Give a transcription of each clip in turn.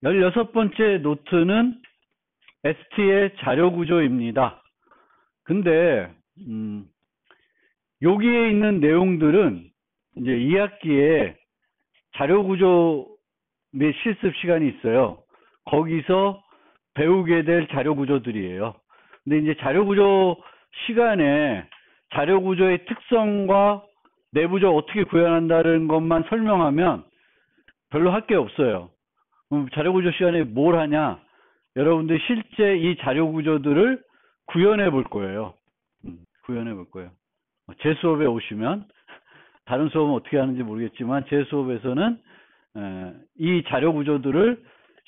16번째 노트는 ST의 자료 구조입니다. 근데 여기에 있는 내용들은 이제 2학기에 자료 구조 및 실습 시간이 있어요. 거기서 배우게 될 자료 구조들이에요. 근데 이제 자료 구조 시간에 자료 구조의 특성과 내부적으로 어떻게 구현한다는 것만 설명하면 별로 할 게 없어요. 자료 구조 시간에 뭘 하냐? 여러분들 실제 이 자료 구조들을 구현해 볼 거예요. 구현해 볼 거예요. 제 수업에 오시면, 다른 수업은 어떻게 하는지 모르겠지만 제 수업에서는 이 자료 구조들을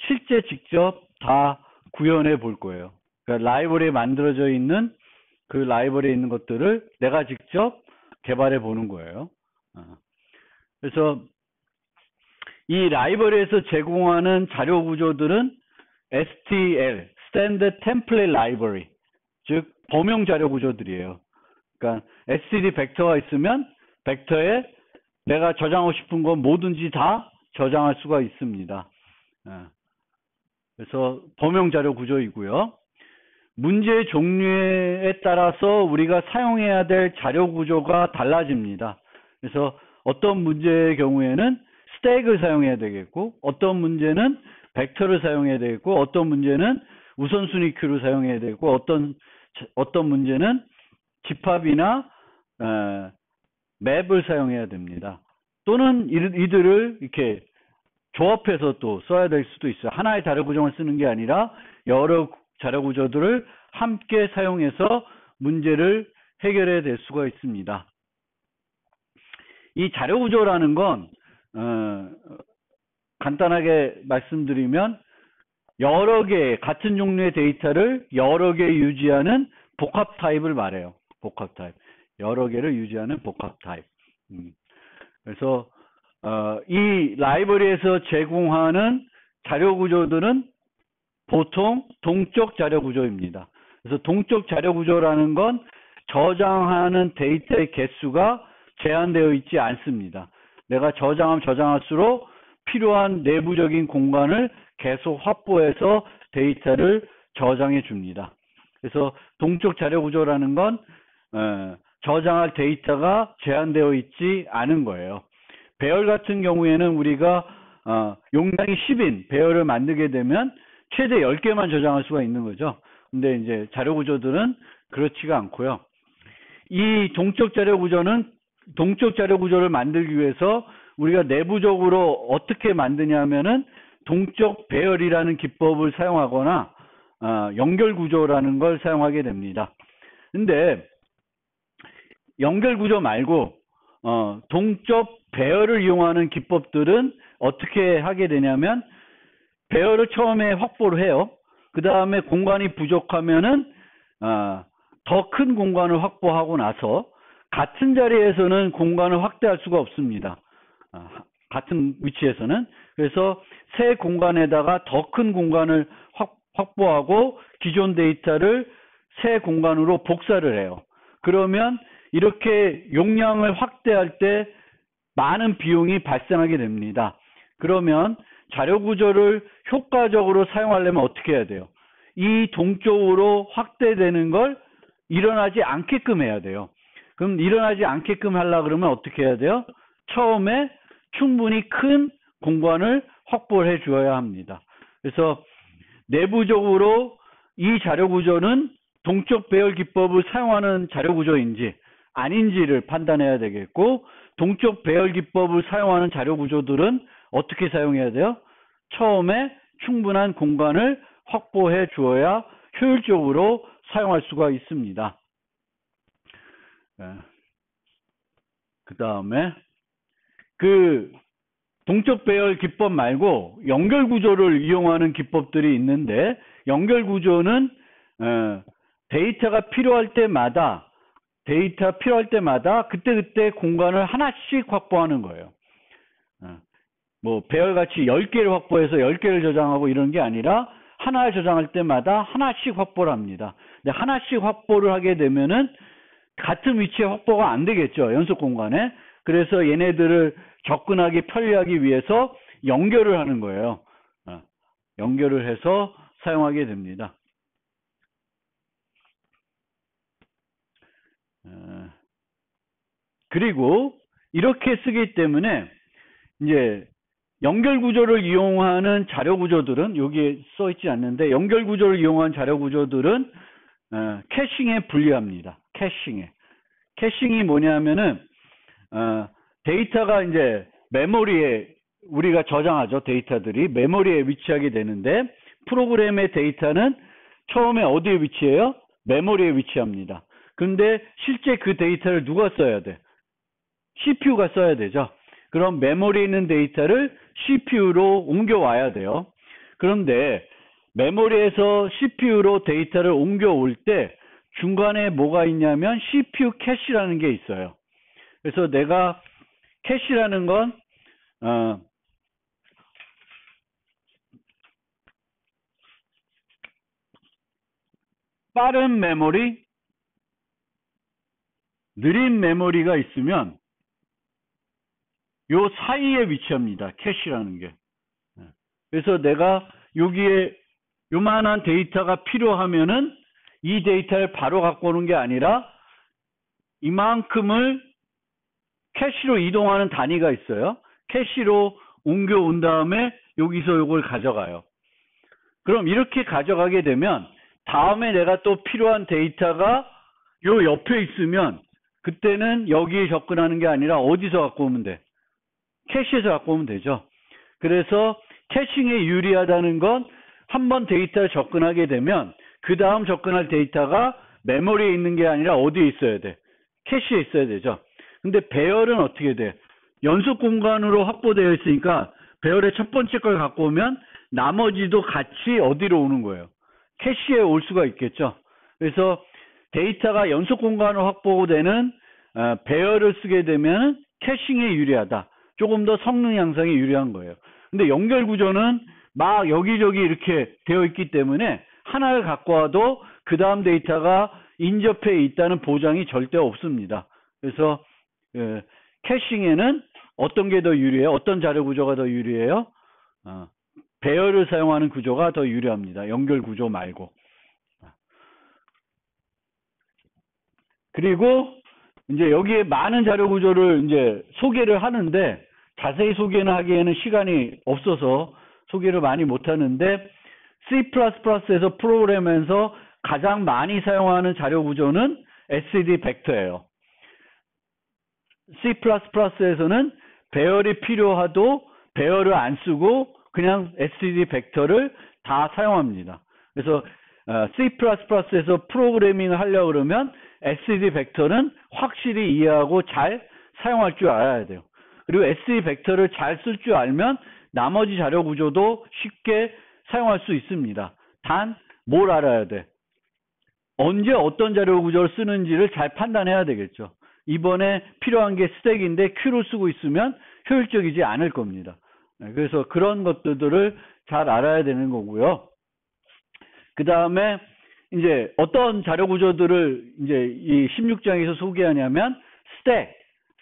실제 직접 다 구현해 볼 거예요. 그러니까 라이브러리에 만들어져 있는 그 라이브러리에 있는 것들을 내가 직접 개발해 보는 거예요. 그래서 이 라이브러리에서 제공하는 자료 구조들은 STL, Standard Template Library, 즉 범용 자료 구조들이에요. 그러니까 std 벡터가 있으면 벡터에 내가 저장하고 싶은 건 뭐든지 다 저장할 수가 있습니다. 그래서 범용 자료 구조이고요. 문제의 종류에 따라서 우리가 사용해야 될 자료 구조가 달라집니다. 그래서 어떤 문제의 경우에는 스택을 사용해야 되겠고, 어떤 문제는 벡터를 사용해야 되겠고, 어떤 문제는 우선순위 큐를 사용해야 되고, 어떤 문제는 집합이나 맵을 사용해야 됩니다. 또는 이들을 이렇게 조합해서 또 써야 될 수도 있어요. 하나의 자료 구조만 쓰는 게 아니라 여러 자료 구조들을 함께 사용해서 문제를 해결해야 될 수가 있습니다. 이 자료 구조라는 건 간단하게 말씀드리면 여러 개의 같은 종류의 데이터를 여러 개 유지하는 복합 타입을 말해요. 복합 타입. 여러 개를 유지하는 복합 타입. 그래서 이 라이브러리에서 제공하는 자료 구조들은 보통 동적 자료 구조입니다. 그래서 동적 자료 구조라는 건 저장하는 데이터의 개수가 제한되어 있지 않습니다. 내가 저장할수록 필요한 내부적인 공간을 계속 확보해서 데이터를 저장해 줍니다. 그래서 동적 자료 구조라는 건 저장할 데이터가 제한되어 있지 않은 거예요. 배열 같은 경우에는 우리가 용량이 10인 배열을 만들게 되면 최대 10개만 저장할 수가 있는 거죠. 근데 이제 자료 구조들은 그렇지가 않고요. 이 동적 자료 구조를 만들기 위해서 우리가 내부적으로 어떻게 만드냐면은 동적 배열이라는 기법을 사용하거나 연결 구조라는 걸 사용하게 됩니다. 근데 연결 구조 말고 동적 배열을 이용하는 기법들은 어떻게 하게 되냐면 배열을 처음에 확보를 해요. 그 다음에 공간이 부족하면은 더 큰 공간을 확보하고 나서 같은 자리에서는 공간을 확대할 수가 없습니다. 같은 위치에서는. 그래서 새 공간에다가 더 큰 공간을 확보하고 기존 데이터를 새 공간으로 복사를 해요. 그러면 이렇게 용량을 확대할 때 많은 비용이 발생하게 됩니다. 그러면 자료 구조를 효과적으로 사용하려면 어떻게 해야 돼요? 이 동적으로 확대되는 걸 일어나지 않게끔 해야 돼요. 그럼 일어나지 않게끔 하려고 그러면 어떻게 해야 돼요? 처음에 충분히 큰 공간을 확보를 해 주어야 합니다. 그래서 내부적으로 이 자료 구조는 동적 배열 기법을 사용하는 자료 구조인지 아닌지를 판단해야 되겠고, 동적 배열 기법을 사용하는 자료 구조들은 어떻게 사용해야 돼요? 처음에 충분한 공간을 확보해 주어야 효율적으로 사용할 수가 있습니다. 그 다음에 동적 배열 기법 말고 연결 구조를 이용하는 기법들이 있는데, 연결 구조는 데이터가 필요할 때마다 그때 공간을 하나씩 확보하는 거예요. 뭐 배열같이 10개를 확보해서 10개를 저장하고 이런 게 아니라 하나를 저장할 때마다 하나씩 확보를 합니다. 근데 하나씩 확보를 하게 되면은 같은 위치에 확보가 안 되겠죠. 연속 공간에. 그래서 얘네들을 접근하기 편리하기 위해서 연결을 하는 거예요. 연결을 해서 사용하게 됩니다. 그리고 이렇게 쓰기 때문에 이제 연결 구조를 이용하는 자료 구조들은 여기에 써 있지 않는데, 연결 구조를 이용한 자료 구조들은 캐싱에 불리합니다. 캐싱이 뭐냐면은 데이터가 이제 메모리에 우리가 저장하죠. 데이터들이 메모리에 위치하게 되는데, 프로그램의 데이터는 처음에 어디에 위치해요? 메모리에 위치합니다. 근데 실제 그 데이터를 누가 써야 돼? CPU가 써야 되죠. 그럼 메모리에 있는 데이터를 CPU로 옮겨와야 돼요. 그런데 메모리에서 CPU로 데이터를 옮겨올 때 중간에 뭐가 있냐면 CPU 캐시라는 게 있어요. 그래서 내가 캐시라는 건 빠른 메모리, 느린 메모리가 있으면 요 사이에 위치합니다. 캐시라는 게. 그래서 내가 여기에 요만한 데이터가 필요하면은 이 데이터를 바로 갖고 오는 게 아니라 이만큼을 캐시로 이동하는 단위가 있어요. 캐시로 옮겨온 다음에 여기서 요걸 가져가요. 그럼 이렇게 가져가게 되면 다음에 내가 또 필요한 데이터가 요 옆에 있으면 그때는 여기에 접근하는 게 아니라 어디서 갖고 오면 돼? 캐시에서 갖고 오면 되죠. 그래서 캐싱에 유리하다는 건 한 번 데이터에 접근하게 되면 그 다음 접근할 데이터가 메모리에 있는 게 아니라 어디에 있어야 돼? 캐시에 있어야 되죠. 근데 배열은 어떻게 돼? 연속 공간으로 확보되어 있으니까 배열의 첫 번째 걸 갖고 오면 나머지도 같이 어디로 오는 거예요? 캐시에 올 수가 있겠죠. 그래서 데이터가 연속 공간으로 확보되는 배열을 쓰게 되면 캐싱에 유리하다. 조금 더 성능 향상에 유리한 거예요. 근데 연결 구조는 막 여기저기 이렇게 되어 있기 때문에 하나를 갖고 와도 그 다음 데이터가 인접해 있다는 보장이 절대 없습니다. 그래서 캐싱에는 어떤 게 더 유리해요? 어떤 자료 구조가 더 유리해요? 배열을 사용하는 구조가 더 유리합니다. 연결 구조 말고. 그리고 이제 여기에 많은 자료 구조를 이제 소개를 하는데 자세히 소개는 하기에는 시간이 없어서 소개를 많이 못 하는데, C++에서 프로그램에서 가장 많이 사용하는 자료 구조는 STD 벡터예요. C++에서는 배열이 필요하도 배열을 안 쓰고 그냥 STD 벡터를 다 사용합니다. 그래서 C++에서 프로그래밍을 하려고 그러면 STD 벡터는 확실히 이해하고 잘 사용할 줄 알아야 돼요. 그리고 STD 벡터를 잘 쓸 줄 알면 나머지 자료 구조도 쉽게 사용할 수 있습니다. 단 뭘 알아야 돼? 언제 어떤 자료 구조를 쓰는지를 잘 판단해야 되겠죠. 이번에 필요한 게 스택인데 Q를 쓰고 있으면 효율적이지 않을 겁니다. 그래서 그런 것들을 잘 알아야 되는 거고요. 그 다음에 이제 어떤 자료 구조들을 이제 이 16장에서 소개하냐면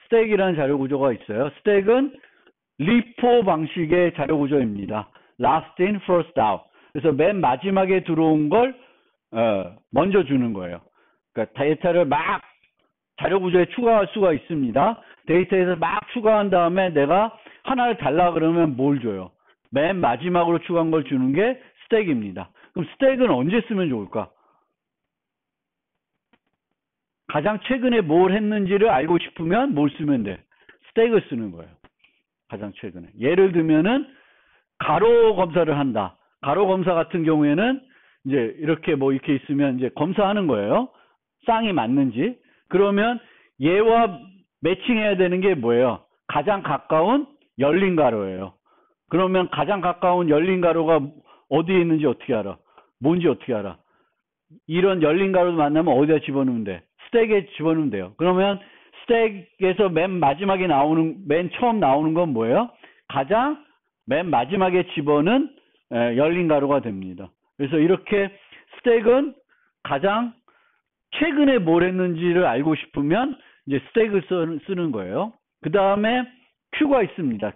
스택이라는 자료 구조가 있어요. 스택은 리포 방식의 자료 구조입니다. Last in, first out. 그래서 맨 마지막에 들어온 걸 먼저 주는 거예요. 그러니까 데이터를 막 자료 구조에 추가할 수가 있습니다. 데이터에서 막 추가한 다음에 내가 하나를 달라 그러면 뭘 줘요? 맨 마지막으로 추가한 걸 주는 게 스택입니다. 그럼 스택은 언제 쓰면 좋을까? 가장 최근에 뭘 했는지를 알고 싶으면 뭘 쓰면 돼? 스택을 쓰는 거예요. 가장 최근에. 예를 들면은 가로 검사를 한다. 가로 검사 같은 경우에는 이제 이렇게 뭐 이렇게 있으면 이제 검사하는 거예요. 쌍이 맞는지. 그러면 얘와 매칭해야 되는 게 뭐예요? 가장 가까운 열린 가로예요. 그러면 가장 가까운 열린 가로가 어디에 있는지 어떻게 알아? 뭔지 어떻게 알아? 이런 열린 가로를 만나면 어디다 집어넣으면 돼? 스택에 집어넣으면 돼요. 그러면 스택에서 맨 마지막에 맨 처음 나오는 건 뭐예요? 가장 맨 마지막에 집어넣은 열린 가로가 됩니다. 그래서 이렇게 스택은 가장 최근에 뭘 했는지를 알고 싶으면 이제 스택을 쓰는 거예요. 그 다음에 Q가 있습니다.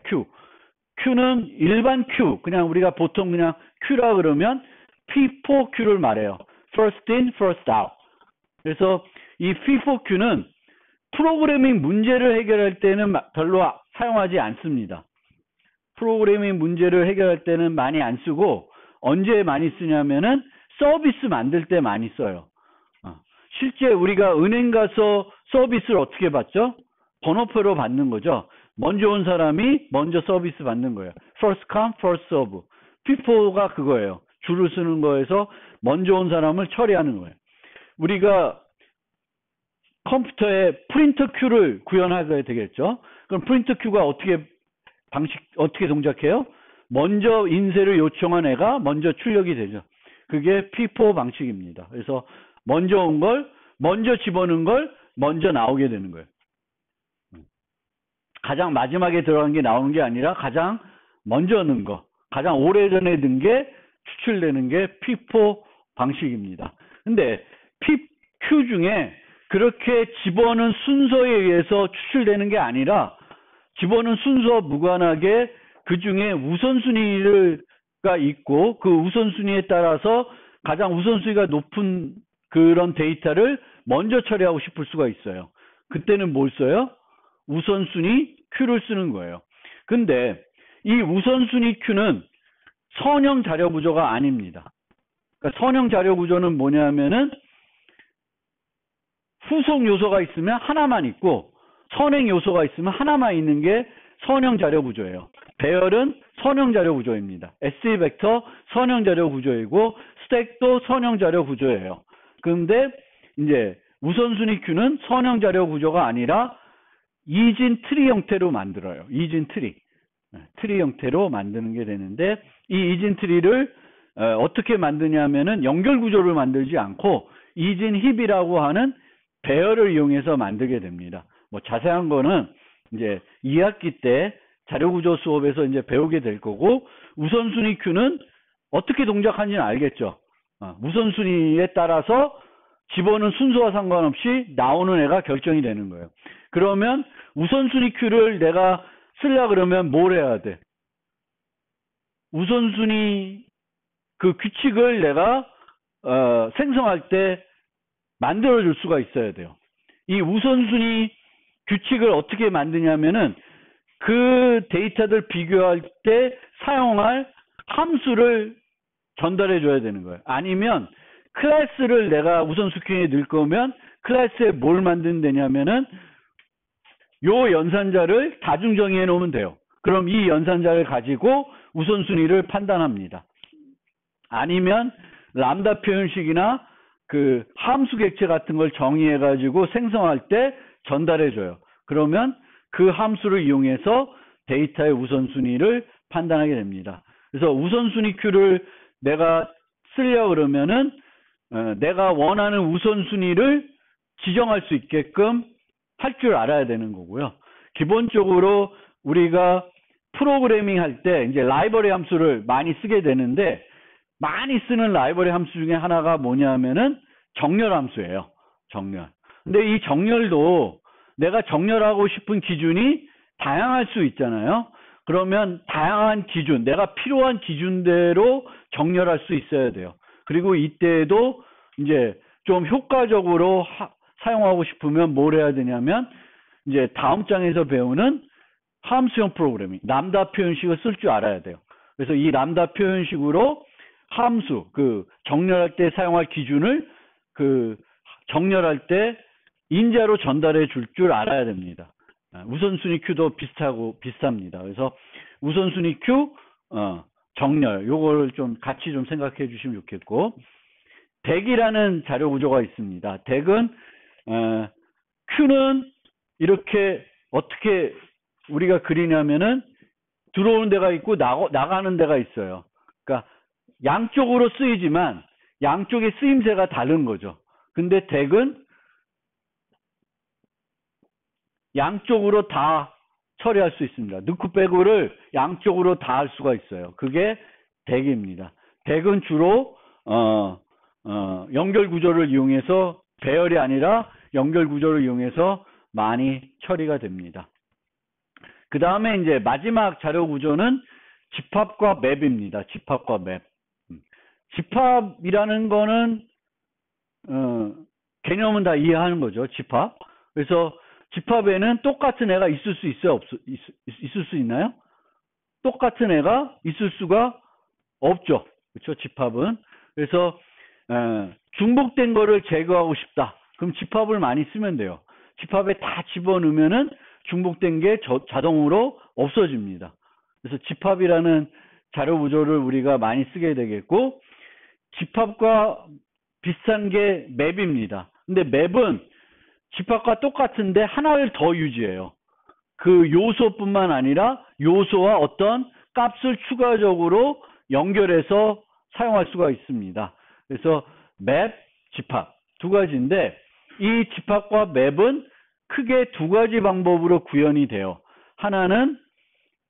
Q는 일반 Q, 그냥 우리가 보통 그냥 Q라 그러면 P4Q를 말해요. First in, first out. 그래서 이 P4Q는 프로그래밍 문제를 해결할 때는 별로 사용하지 않습니다. 프로그래밍 문제를 해결할 때는 많이 안 쓰고 언제 많이 쓰냐면은 서비스 만들 때 많이 써요. 실제 우리가 은행 가서 서비스를 어떻게 받죠? 번호표로 받는 거죠. 먼저 온 사람이 먼저 서비스 받는 거예요. First come, first serve. P4가 그거예요. 줄을 쓰는 거에서 먼저 온 사람을 처리하는 거예요. 우리가 컴퓨터에 프린터 큐를 구현하게 되겠죠. 그럼 프린터 큐가 어떻게 동작해요? 먼저 인쇄를 요청한 애가 먼저 출력이 되죠. 그게 P4 방식입니다. 그래서 먼저 온 걸, 먼저 집어넣은 걸 먼저 나오게 되는 거예요. 가장 마지막에 들어간 게 나오는 게 아니라 가장 먼저 넣은 거, 가장 오래전에 넣은 게 추출되는 게 P4 방식입니다. 근데 PQ 중에 그렇게 집어넣은 순서에 의해서 추출되는 게 아니라 집어넣은 순서와 무관하게 그 중에 우선순위가 있고 그 우선순위에 따라서 가장 우선순위가 높은 그런 데이터를 먼저 처리하고 싶을 수가 있어요. 그때는 뭘 써요? 우선순위 Q를 쓰는 거예요. 근데 이 우선순위 Q는 선형 자료 구조가 아닙니다. 그러니까 선형 자료 구조는 뭐냐면은 후속 요소가 있으면 하나만 있고 선행 요소가 있으면 하나만 있는 게 선형 자료 구조예요. 배열은 선형 자료 구조입니다. SE 벡터 선형 자료 구조이고 스택도 선형 자료 구조예요. 그런데 이제 우선순위 Q는 선형 자료 구조가 아니라 이진 트리 형태로 만들어요. 이진 트리. 트리 형태로 만드는 게 되는데 이 이진 트리를 어떻게 만드냐면은 연결 구조를 만들지 않고 이진 힙이라고 하는 배열을 이용해서 만들게 됩니다. 뭐 자세한 거는 이제 2학기 때 자료구조 수업에서 이제 배우게 될 거고 우선순위 Q는 어떻게 동작하는지는 알겠죠. 우선순위에 따라서 집어넣은 순서와 상관없이 나오는 애가 결정이 되는 거예요. 그러면 우선순위 Q를 내가 쓰려고 그러면 뭘 해야 돼? 우선순위 그 규칙을 내가 생성할 때 만들어줄 수가 있어야 돼요. 이 우선순위 규칙을 어떻게 만드냐면은 그 데이터들 비교할 때 사용할 함수를 전달해 줘야 되는 거예요. 아니면 클래스를 내가 우선순위에 넣을 거면 클래스에 뭘 만드는 되냐면은 요 연산자를 다중 정의해 놓으면 돼요. 그럼 이 연산자를 가지고 우선순위를 판단합니다. 아니면 람다 표현식이나 그 함수 객체 같은 걸 정의해 가지고 생성할 때 전달해 줘요. 그러면 그 함수를 이용해서 데이터의 우선순위를 판단하게 됩니다. 그래서 우선순위 Q를 내가 쓰려고 그러면은 내가 원하는 우선순위를 지정할 수 있게끔 할 줄 알아야 되는 거고요. 기본적으로 우리가 프로그래밍 할 때 이제 라이브러리 함수를 많이 쓰게 되는데 많이 쓰는 라이브러리 함수 중에 하나가 뭐냐면은 정렬 함수예요. 정렬. 근데 이 정렬도 내가 정렬하고 싶은 기준이 다양할 수 있잖아요. 그러면 다양한 기준, 내가 필요한 기준대로 정렬할 수 있어야 돼요. 그리고 이때에도 이제 좀 효과적으로 사용하고 싶으면 뭘 해야 되냐면 이제 다음 장에서 배우는 함수형 프로그래밍, 람다 표현식을 쓸 줄 알아야 돼요. 그래서 이 람다 표현식으로 함수, 그 정렬할 때 사용할 기준을 그 정렬할 때 인자로 전달해 줄 알아야 됩니다. 우선순위 Q도 비슷합니다. 그래서 우선순위 Q, 정렬, 요걸 좀 같이 좀 생각해 주시면 좋겠고, 덱이라는 자료 구조가 있습니다. 덱은, Q는 이렇게 어떻게 우리가 그리냐면은 들어오는 데가 있고 나가는 데가 있어요. 그러니까 양쪽으로 쓰이지만 양쪽의 쓰임새가 다른 거죠. 근데 덱은 양쪽으로 다 처리할 수 있습니다. 넣고 빼고를 양쪽으로 다 할 수가 있어요. 그게 덱입니다. 덱은 주로 연결 구조를 이용해서 배열이 아니라 연결 구조를 이용해서 많이 처리가 됩니다. 그 다음에 이제 마지막 자료 구조는 집합과 맵입니다. 집합과 맵. 집합이라는 거는 개념은 다 이해하는 거죠. 집합. 그래서 집합에는 똑같은 애가 있을 수 있어요? 있을 수 있나요? 똑같은 애가 있을 수가 없죠. 그렇죠? 집합은. 그래서 중복된 거를 제거하고 싶다. 그럼 집합을 많이 쓰면 돼요. 집합에 다 집어넣으면은 중복된 게 자동으로 없어집니다. 그래서 집합이라는 자료 구조를 우리가 많이 쓰게 되겠고, 집합과 비슷한 게 맵입니다. 근데 맵은 집합과 똑같은데 하나를 더 유지해요. 그 요소뿐만 아니라 요소와 어떤 값을 추가적으로 연결해서 사용할 수가 있습니다. 그래서 맵, 집합 두 가지인데, 이 집합과 맵은 크게 두 가지 방법으로 구현이 돼요. 하나는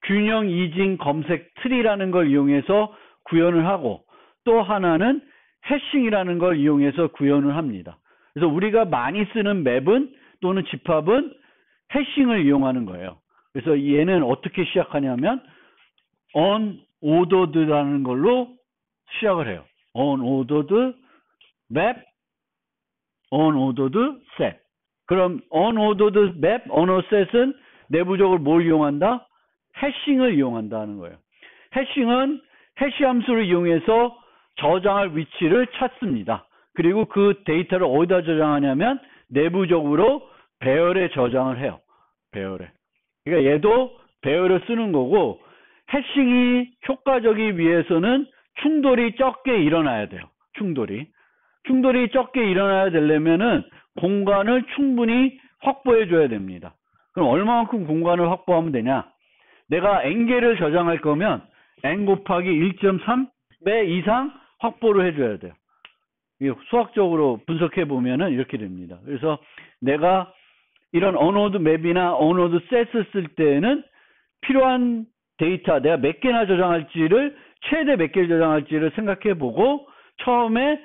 균형 이진 검색 트리라는 걸 이용해서 구현을 하고, 또 하나는 해싱이라는 걸 이용해서 구현을 합니다. 그래서 우리가 많이 쓰는 맵은 또는 집합은 해싱을 이용하는 거예요. 그래서 얘는 어떻게 시작하냐면 unordered라는 걸로 시작을 해요. unordered map, unordered set. 그럼 unordered map, unordered set은 내부적으로 뭘 이용한다? 해싱을 이용한다는 거예요. 해싱은 해시 함수를 이용해서 저장할 위치를 찾습니다. 그리고 그 데이터를 어디다 저장하냐면 내부적으로 배열에 저장을 해요. 배열에. 그러니까 얘도 배열을 쓰는 거고, 해싱이 효과적이기 위해서는 충돌이 적게 일어나야 돼요. 충돌이 적게 일어나야 되려면은 공간을 충분히 확보해 줘야 됩니다. 그럼 얼마만큼 공간을 확보하면 되냐? 내가 n개를 저장할 거면 n 곱하기 1.3배 이상 확보를 해줘야 돼요. 수학적으로 분석해 보면은 이렇게 됩니다. 그래서 내가 이런 언어드 맵이나 언어드 셋을 쓸 때에는 필요한 데이터, 내가 몇 개나 저장할지를, 최대 몇 개를 저장할지를 생각해 보고, 처음에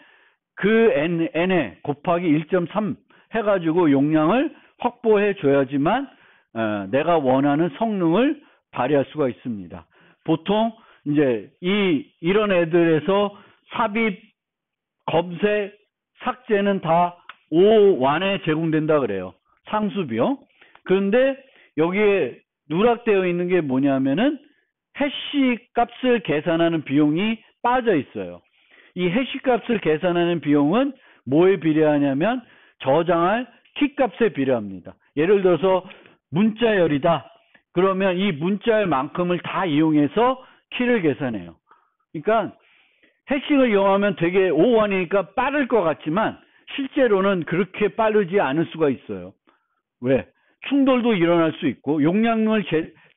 그 n에 곱하기 1.3 해가지고 용량을 확보해 줘야지만 내가 원하는 성능을 발휘할 수가 있습니다. 보통 이제 이런 애들에서 삽입, 검색, 삭제는 다 O1에 제공된다 그래요. 상수비요. 그런데 여기에 누락되어 있는 게 뭐냐면은 해시 값을 계산하는 비용이 빠져 있어요. 이 해시 값을 계산하는 비용은 뭐에 비례하냐면 저장할 키 값에 비례합니다. 예를 들어서 문자열이다. 그러면 이 문자열만큼을 다 이용해서 키를 계산해요. 그러니까 해싱을 이용하면 되게 O1이니까 빠를 것 같지만 실제로는 그렇게 빠르지 않을 수가 있어요. 왜? 충돌도 일어날 수 있고, 용량을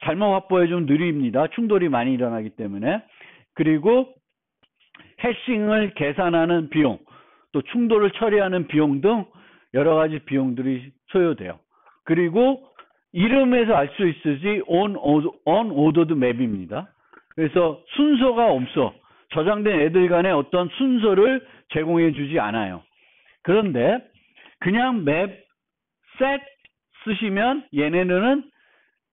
잘못 확보해주면 느립니다. 충돌이 많이 일어나기 때문에. 그리고 해싱을 계산하는 비용, 또 충돌을 처리하는 비용 등 여러 가지 비용들이 소요돼요. 그리고 이름에서 알 수 있듯이 unordered map입니다. 그래서 순서가 없어. 저장된 애들 간에 어떤 순서를 제공해 주지 않아요. 그런데 그냥 맵, set 쓰시면 얘네들은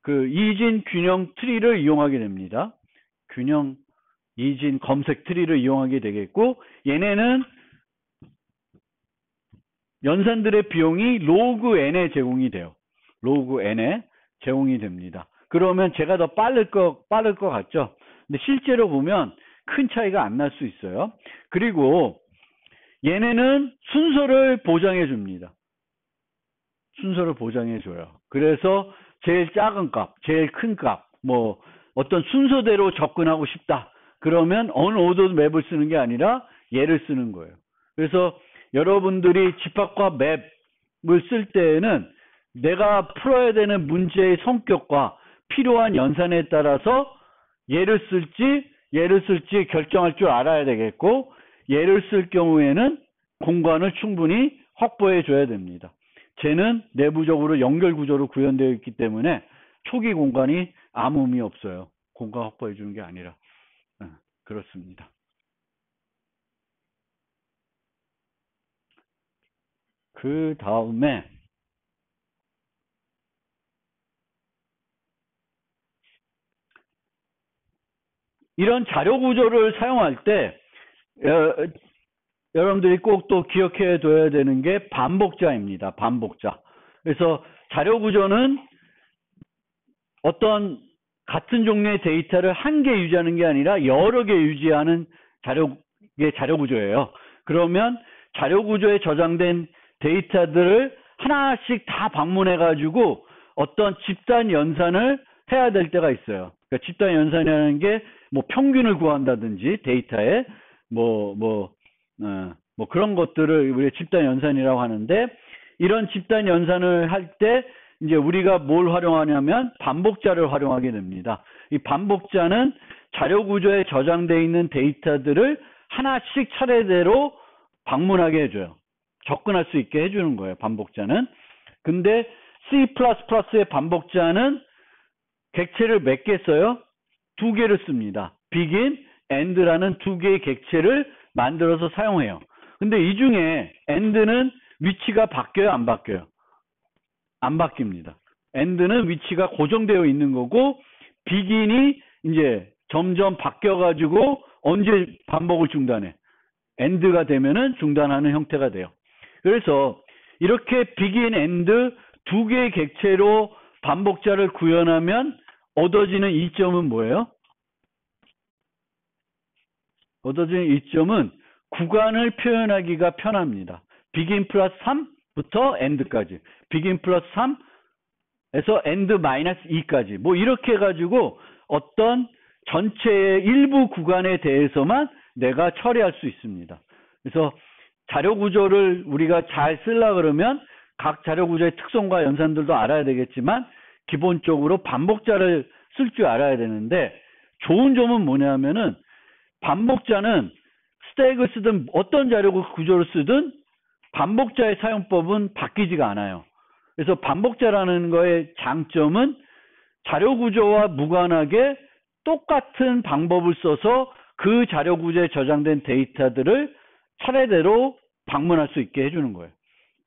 그 이진 균형 트리를 이용하게 됩니다. 균형 이진 검색 트리를 이용하게 되겠고, 얘네는 연산들의 비용이 로그 n에 제공이 돼요. 로그 n에 제공이 됩니다. 그러면 제가 더 빠를 것 같죠? 근데 실제로 보면 큰 차이가 안 날 수 있어요. 그리고 얘네는 순서를 보장해 줍니다. 순서를 보장해 줘요. 그래서 제일 작은 값, 제일 큰 값, 뭐 어떤 순서대로 접근하고 싶다. 그러면 unordered 맵을 쓰는 게 아니라 얘를 쓰는 거예요. 그래서 여러분들이 집합과 맵을 쓸 때에는 내가 풀어야 되는 문제의 성격과 필요한 연산에 따라서 얘를 쓸지 결정할 줄 알아야 되겠고, 얘를 쓸 경우에는 공간을 충분히 확보해 줘야 됩니다. 쟤는 내부적으로 연결 구조로 구현되어 있기 때문에 초기 공간이 아무 의미 없어요. 공간 확보해 주는 게 아니라. 그렇습니다. 그 다음에 이런 자료 구조를 사용할 때 여러분들이 꼭 또 기억해 둬야 되는 게 반복자입니다. 반복자. 그래서 자료 구조는 어떤 같은 종류의 데이터를 한 개 유지하는 게 아니라 여러 개 유지하는 자료 구조예요. 그러면 자료 구조에 저장된 데이터들을 하나씩 다 방문해 가지고 어떤 집단 연산을 해야 될 때가 있어요. 그러니까 집단 연산이라는 게 뭐 평균을 구한다든지 데이터에 뭐 그런 것들을 우리가 집단 연산이라고 하는데, 이런 집단 연산을 할 때 이제 우리가 뭘 활용하냐면 반복자를 활용하게 됩니다. 이 반복자는 자료 구조에 저장되어 있는 데이터들을 하나씩 차례대로 방문하게 해줘요. 접근할 수 있게 해주는 거예요, 반복자는. 근데 C++의 반복자는 객체를 몇 개 써요? 2개를 씁니다. begin, end라는 2개의 객체를 만들어서 사용해요. 근데 이 중에 end는 위치가 바뀌어요, 안 바뀌어요? 안 바뀝니다. end는 위치가 고정되어 있는 거고, begin이 이제 점점 바뀌어가지고 언제 반복을 중단해? end가 되면은 중단하는 형태가 돼요. 그래서 이렇게 begin, end 2개의 객체로 반복자를 구현하면 얻어지는 이점은 뭐예요? 얻어지는 이점은 구간을 표현하기가 편합니다. begin 플러스 3부터 end까지, begin 플러스 3에서 end 마이너스 2까지 뭐 이렇게 해가지고 어떤 전체의 일부 구간에 대해서만 내가 처리할 수 있습니다. 그래서 자료 구조를 우리가 잘 쓰려고 그러면 각 자료 구조의 특성과 연산들도 알아야 되겠지만 기본적으로 반복자를 쓸 줄 알아야 되는데, 좋은 점은 뭐냐면은 반복자는 스택을 쓰든 어떤 자료 구조를 쓰든 반복자의 사용법은 바뀌지가 않아요. 그래서 반복자라는 거의 장점은 자료 구조와 무관하게 똑같은 방법을 써서 그 자료 구조에 저장된 데이터들을 차례대로 방문할 수 있게 해주는 거예요.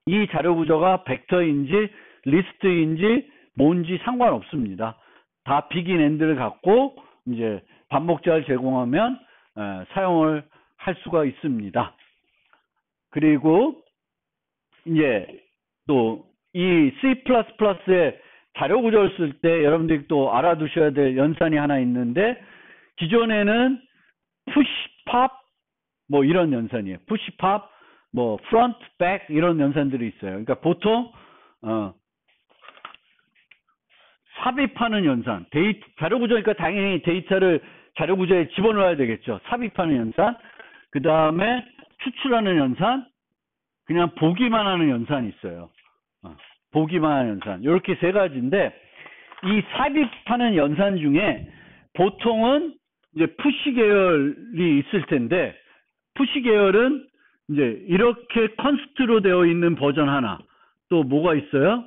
이 자료 구조가 벡터인지 리스트인지 뭔지 상관없습니다. 다 begin, end를 갖고 이제 반복자를 제공하면 사용을 할 수가 있습니다. 그리고 이제 또 이 C++의 자료 구조를 쓸 때 여러분들이 또 알아두셔야 될 연산이 하나 있는데, 기존에는 push, pop 뭐 이런 연산이에요. push, pop, 뭐 front, back 이런 연산들이 있어요. 그러니까 보통 삽입하는 연산, 자료 구조니까 당연히 데이터를 자료 구조에 집어넣어야 되겠죠. 삽입하는 연산, 그 다음에 추출하는 연산, 그냥 보기만 하는 연산이 있어요. 보기만 하는 연산. 이렇게 세 가지인데, 이 삽입하는 연산 중에 보통은 이제 푸시 계열이 있을 텐데, 푸시 계열은 이제 이렇게 컨스트로 되어 있는 버전 하나, 또 뭐가 있어요?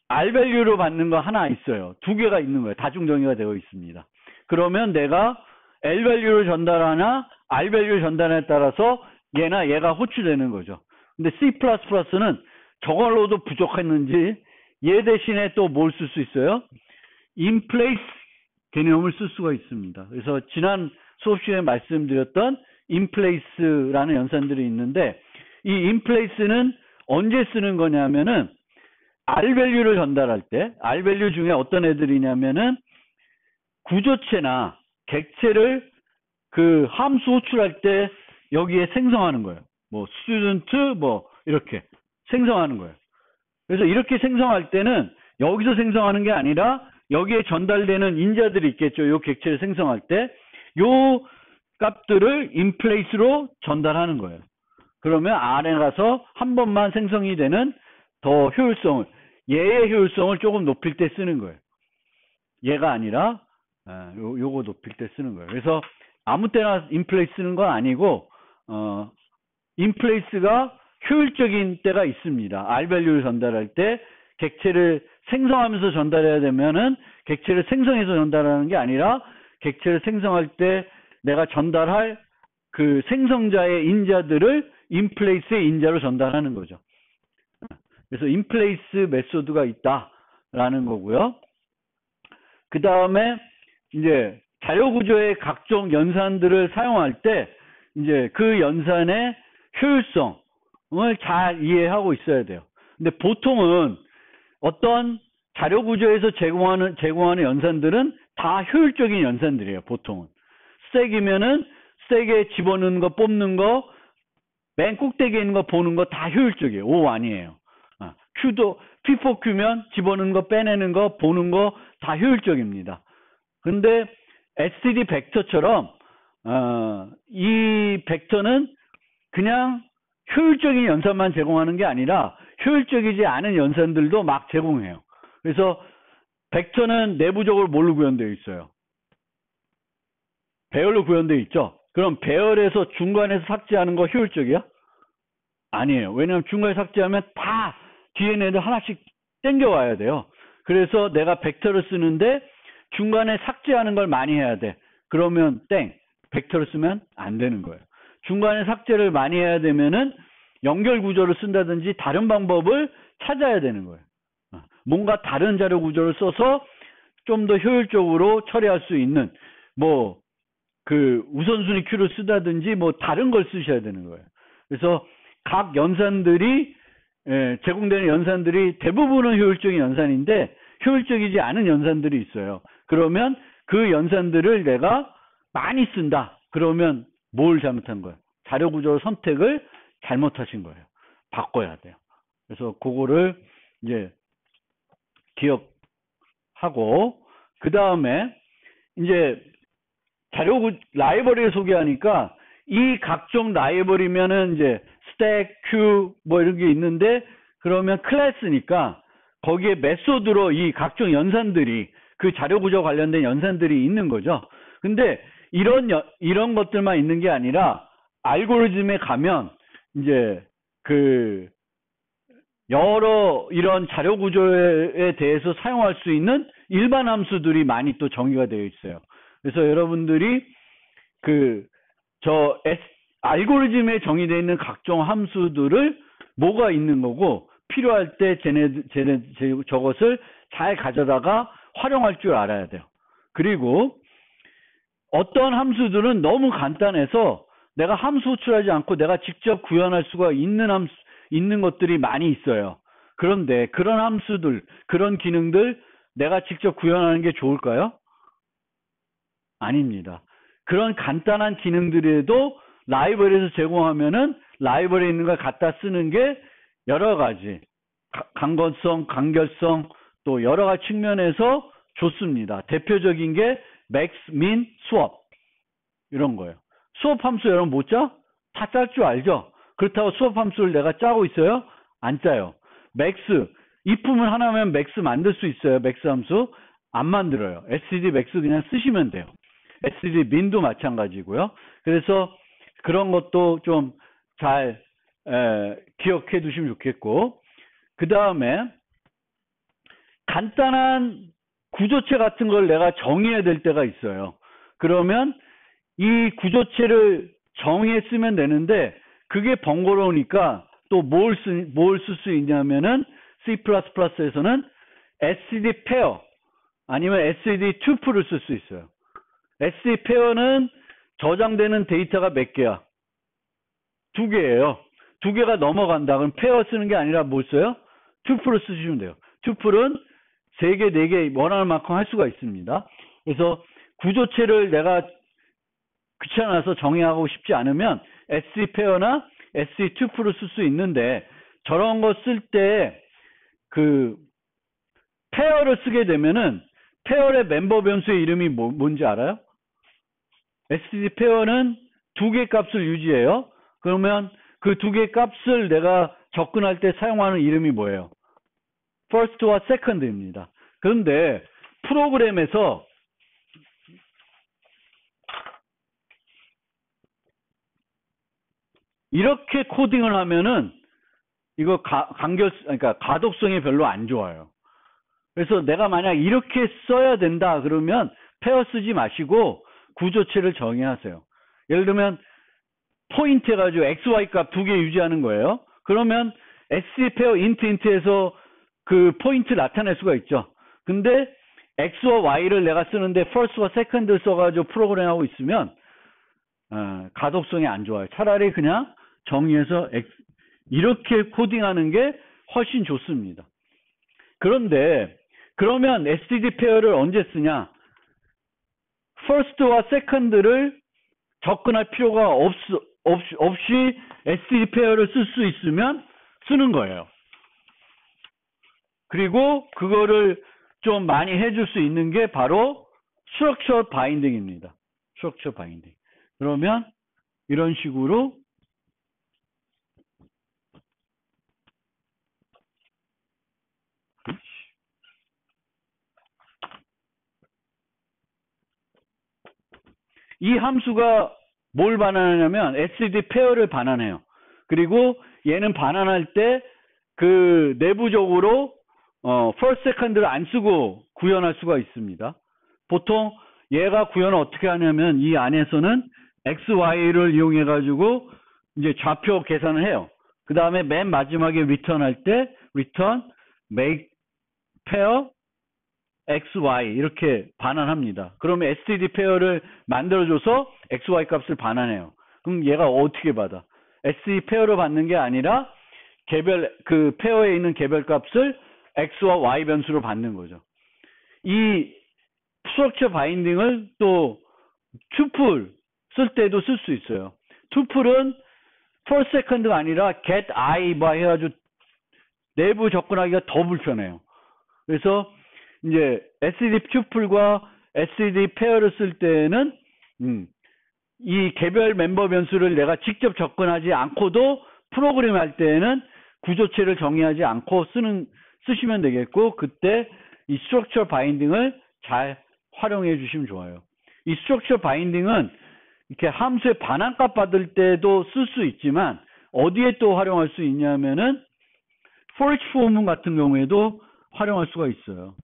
R밸류로 받는 거 하나 있어요. 2개가 있는 거예요. 다중정의가 되어 있습니다. 그러면 내가 L밸류를 전달하나 R밸류를 전달하냐에 따라서 얘나 얘가 호출되는 거죠. 근데 C++는 저걸로도 부족했는지 얘 대신에 또 뭘 쓸 수 있어요? inplace 개념을 쓸 수가 있습니다. 그래서 지난 수업 시간에 말씀드렸던 inplace라는 연산들이 있는데, 이 inplace는 언제 쓰는 거냐면은 R밸류를 전달할 때, R밸류 중에 어떤 애들이냐면은 구조체나 객체를 그 함수 호출할 때 여기에 생성하는 거예요. 뭐 student 뭐 이렇게 생성하는 거예요. 그래서 이렇게 생성할 때는 여기서 생성하는 게 아니라 여기에 전달되는 인자들이 있겠죠. 요 객체를 생성할 때 요 값들을 inplace로 전달하는 거예요. 그러면 R에 가서 한 번만 생성이 되는 더 효율성을, 얘의 효율성을 조금 높일 때 쓰는 거예요. 얘가 아니라 요거 높일 때 쓰는 거예요. 그래서 아무 때나 inplace 쓰는 건 아니고 inplace가 효율적인 때가 있습니다. R밸류를 전달할 때 객체를 생성하면서 전달해야 되면은 객체를 생성해서 전달하는 게 아니라 객체를 생성할 때 내가 전달할 그 생성자의 인자들을 inplace의 인자로 전달하는 거죠. 그래서 inplace 메소드가 있다라는 거고요. 그 다음에 이제 자료 구조의 각종 연산들을 사용할 때 이제 그 연산의 효율성을 잘 이해하고 있어야 돼요. 근데 보통은 어떤 자료 구조에서 제공하는 연산들은 다 효율적인 연산들이에요. 보통은 스택이면은 스택에 집어넣는 거, 뽑는 거, 맨 꼭대기에 있는 거 보는 거 다 효율적이에요. O 아니에요. Q도 P4Q면 집어넣는 거, 빼내는 거, 보는 거 다 효율적입니다. 근데 STD 벡터처럼 이 벡터는 그냥 효율적인 연산만 제공하는 게 아니라 효율적이지 않은 연산들도 막 제공해요. 그래서 벡터는 내부적으로 뭘로 구현되어 있어요? 배열로 구현되어 있죠. 그럼 배열에서 중간에서 삭제하는 거 효율적이야? 아니에요. 왜냐하면 중간에 삭제하면 다 뒤에 애들 하나씩 땡겨와야 돼요. 그래서 내가 벡터를 쓰는데 중간에 삭제하는 걸 많이 해야 돼. 그러면 땡. 벡터를 쓰면 안 되는 거예요. 중간에 삭제를 많이 해야 되면은 연결 구조를 쓴다든지 다른 방법을 찾아야 되는 거예요. 뭔가 다른 자료 구조를 써서 좀 더 효율적으로 처리할 수 있는 뭐 그 우선순위 큐를 쓰다든지 뭐 다른 걸 쓰셔야 되는 거예요. 그래서 각 연산들이 제공되는 연산들이 대부분은 효율적인 연산인데 효율적이지 않은 연산들이 있어요. 그러면 그 연산들을 내가 많이 쓴다. 그러면 뭘 잘못한 거예요? 자료 구조 선택을 잘못하신 거예요. 바꿔야 돼요. 그래서 그거를 이제 기억하고 그 다음에 이제 라이브러리를 소개하니까 이 각종 라이브러리면은 이제 스택, 큐 뭐 이런 게 있는데 그러면 클래스니까 거기에 메소드로 이 각종 연산들이 그 자료 구조 관련된 연산들이 있는 거죠. 근데 이런 것들만 있는 게 아니라 알고리즘에 가면 이제 그 여러 이런 자료 구조에 대해서 사용할 수 있는 일반 함수들이 많이 또 정의가 되어 있어요. 그래서 여러분들이 알고리즘에 정의되어 있는 각종 함수들을 뭐가 있는 거고 필요할 때 저것을 잘 가져다가 활용할 줄 알아야 돼요. 그리고 어떤 함수들은 너무 간단해서 내가 함수 호출하지 않고 내가 직접 구현할 수가 있는 것들이 많이 있어요. 그런데 그런 함수들, 그런 기능들 내가 직접 구현하는 게 좋을까요? 아닙니다. 그런 간단한 기능들에도 라이브러리에서 제공하면은 라이브러리에 있는 걸 갖다 쓰는 게 여러 가지 강건성, 간결성 또 여러 가지 측면에서 좋습니다. 대표적인 게 max, min, swap 이런 거예요. 수업 함수 여러분 못 짜? 다 짤 줄 알죠? 그렇다고 수업 함수를 내가 짜고 있어요? 안 짜요. max, if문 하나면 max 만들 수 있어요. max 함수 안 만들어요. std max 그냥 쓰시면 돼요. std min도 마찬가지고요. 그래서 그런 것도 좀 잘 기억해 두시면 좋겠고 그 다음에 간단한 구조체 같은 걸 내가 정의해야 될 때가 있어요. 그러면 이 구조체를 정의해 쓰면 되는데 그게 번거로우니까 또 뭘 쓸 수 있냐면은 C++에서는 std pair 아니면 std tuple을 쓸 수 있어요. std pair는 저장되는 데이터가 몇 개야? 2개예요. 2개가 넘어간다. 그럼 페어 쓰는 게 아니라 뭘 써요? 투플을 쓰시면 돼요. 투플은 3개, 4개 원하는 만큼 할 수가 있습니다. 그래서 구조체를 내가 귀찮아서 정의하고 싶지 않으면 SC 페어나 SC 투플을 쓸 수 있는데 저런 거 쓸 때 그 페어를 쓰게 되면은 페어의 멤버 변수의 이름이 뭔지 알아요? SC 페어는 2개 값을 유지해요. 그러면 그 2개 값을 내가 접근할 때 사용하는 이름이 뭐예요? first와 second입니다. 그런데 프로그램에서 이렇게 코딩을 하면은 이거 그러니까 가독성이 별로 안 좋아요. 그래서 내가 만약 이렇게 써야 된다 그러면 페어 쓰지 마시고 구조체를 정의하세요. 예를 들면 포인트 해가지고 XY 값 2개 유지하는 거예요. 그러면 SC 페어 인트에서 그 포인트 나타낼 수가 있죠. 근데 x와 y를 내가 쓰는데 first와 second를 써가지고 프로그램하고 있으면 가독성이 안 좋아요. 차라리 그냥 정의해서 이렇게 코딩하는 게 훨씬 좋습니다. 그런데 그러면 std 페어를 언제 쓰냐? first와 second를 접근할 필요가 없이 std 페어를 쓸 수 있으면 쓰는 거예요. 그리고 그거를 좀 많이 해줄 수 있는 게 바로 structure binding입니다. structure binding. 그러면 이런 식으로 이 함수가 뭘 반환하냐면 std 페어를 반환해요. 그리고 얘는 반환할 때 그 내부적으로 first, second를 안 쓰고 구현할 수가 있습니다. 보통 얘가 구현을 어떻게 하냐면 이 안에서는 x, y를 이용해 가지고 이제 좌표 계산을 해요. 그 다음에 맨 마지막에 return 할 때 return make pair x, y 이렇게 반환합니다. 그러면 std 페어를 만들어줘서 x, y 값을 반환해요. 그럼 얘가 어떻게 받아? std 페어로 받는 게 아니라 개별 그 페어에 있는 개별 값을 x와 y 변수로 받는 거죠. 이 스트럭처 바인딩을 또 투플 쓸 때도 쓸 수 있어요. 투플은 first, second가 아니라 get I by 해가지고 내부 접근하기가 더 불편해요. 그래서 이제 std 투플과 std 페어를 쓸 때는 이 개별 멤버 변수를 내가 직접 접근하지 않고도 프로그램 할 때는 구조체를 정의하지 않고 쓰시면 되겠고, 그때 이 스트럭처 바인딩을 잘 활용해 주시면 좋아요. 이 스트럭처 바인딩은 이렇게 함수의 반환값 받을 때도 쓸 수 있지만 어디에 또 활용할 수 있냐면은 for each 포문 같은 경우에도 활용할 수가 있어요.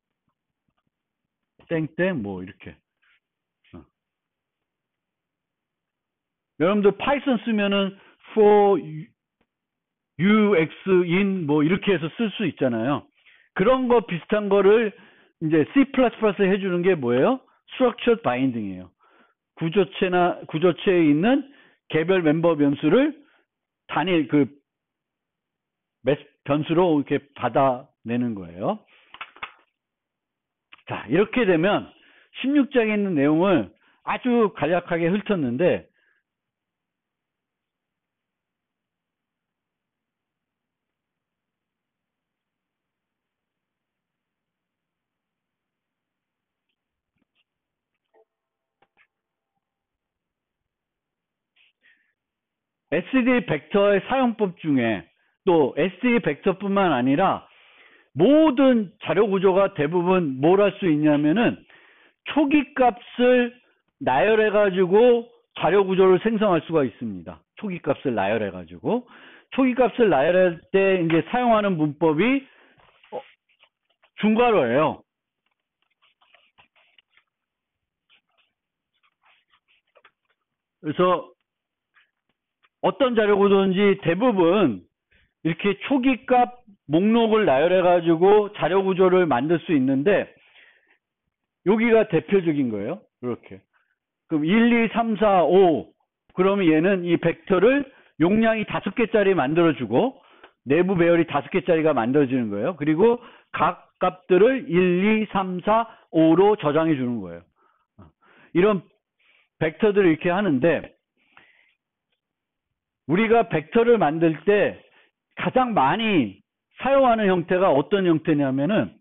땡땡 뭐 이렇게. 여러분들 파이썬 쓰면은 for ux in 뭐 이렇게 해서 쓸 수 있잖아요. 그런 거 비슷한 거를 이제 C++에 해주는 게 뭐예요? structured binding이에요. 구조체에 있는 개별 멤버 변수를 단일 그 변수로 이렇게 받아내는 거예요. 자, 이렇게 되면 16장에 있는 내용을 아주 간략하게 훑었는데, std 벡터의 사용법 중에 또 std 벡터뿐만 아니라 모든 자료 구조가 대부분 뭘 할 수 있냐면은 초기 값을 나열해 가지고 자료 구조를 생성할 수가 있습니다. 초기 값을 나열해 가지고 초기 값을 나열할 때 이제 사용하는 문법이 중괄호예요. 그래서 어떤 자료 구조든지 대부분 이렇게 초기 값 목록을 나열해 가지고 자료 구조를 만들 수 있는데, 여기가 대표적인 거예요. 이렇게. 그럼 1, 2, 3, 4, 5. 그러면 얘는 이 벡터를 용량이 5개짜리 만들어주고 내부 배열이 5개짜리가 만들어지는 거예요. 그리고 각 값들을 1, 2, 3, 4, 5로 저장해 주는 거예요. 이런 벡터들을 이렇게 하는데, 우리가 벡터를 만들 때 가장 많이 사용하는 형태가 어떤 형태냐면은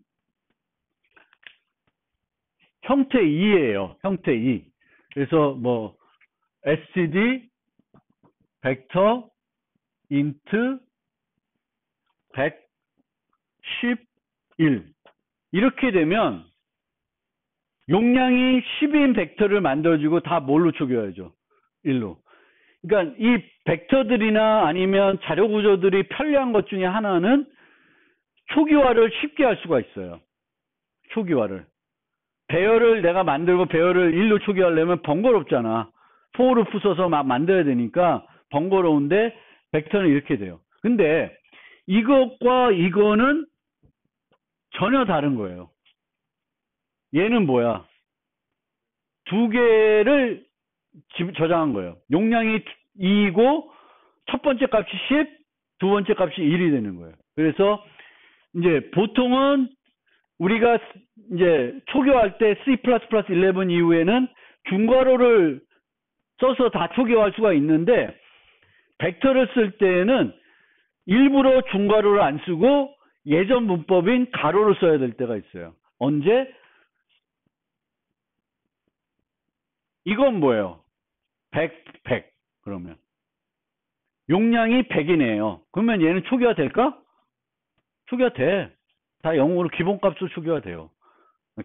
형태 2예요. 형태 2. 그래서 뭐 std 벡터 int 111 이렇게 되면 용량이 10인 벡터를 만들어주고 다 뭘로 초기화하죠? 1로. 그러니까 이 벡터들이나 아니면 자료 구조들이 편리한 것 중에 하나는 초기화를 쉽게 할 수가 있어요. 초기화를. 배열을 내가 만들고 배열을 1로 초기화하려면 번거롭잖아. for로 부숴서 막 만들어야 되니까 번거로운데 벡터는 이렇게 돼요. 근데 이것과 이거는 전혀 다른 거예요. 얘는 뭐야? 두 개를 저장한 거예요. 용량이 2이고 첫 번째 값이 10, 두 번째 값이 1이 되는 거예요. 그래서 이제 보통은 우리가 이제 초기화할 때 C++11 이후에는 중괄호를 써서 다 초기화할 수가 있는데 벡터를 쓸 때에는 일부러 중괄호를 안 쓰고 예전 문법인 가로를 써야 될 때가 있어요. 언제? 이건 뭐예요? 100. 그러면 용량이 100이네요. 그러면 얘는 초기화 될까? 초기화 돼. 다 0으로 기본값으로 초기화 돼요.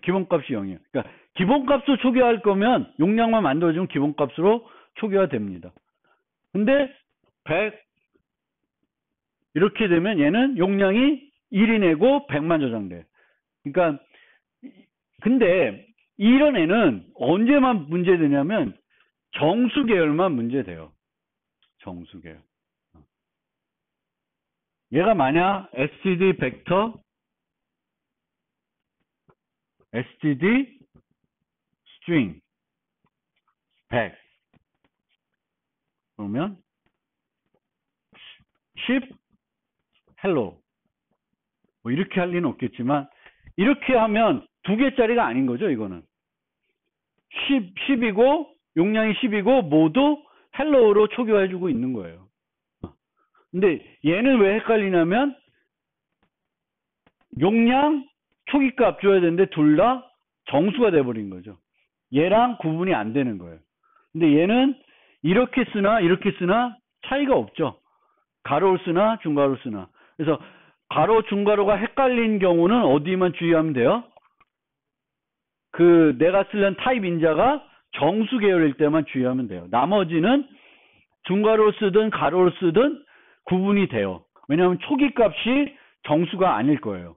기본값이 0이에요. 그러니까 기본값으로 초기화할 거면 용량만 만들어주면 기본값으로 초기화 됩니다. 근데 100 이렇게 되면 얘는 용량이 1이 내고 100만 저장돼. 그러니까 근데 이런 애는 언제만 문제되냐면 정수 계열만 문제돼요. 정수 계열. 얘가 만약 std 벡터 std string 100 그러면 10 hello 뭐 이렇게 할 리는 없겠지만 이렇게 하면 두 개짜리가 아닌 거죠. 이거는 10이고 용량이 10이고 모두 hello로 초기화해주고 있는 거예요. 근데 얘는 왜 헷갈리냐면 용량 초기값 줘야 되는데 둘 다 정수가 돼버린 거죠. 얘랑 구분이 안 되는 거예요. 근데 얘는 이렇게 쓰나 이렇게 쓰나 차이가 없죠. 가로를 쓰나 중괄호를 쓰나. 그래서 가로 중괄호가 헷갈린 경우는 어디만 주의하면 돼요? 그 내가 쓰려는 타입 인자가 정수 계열일 때만 주의하면 돼요. 나머지는 중괄호를 쓰든 가로를 쓰든 구분이 돼요. 왜냐하면 초기값이 정수가 아닐 거예요.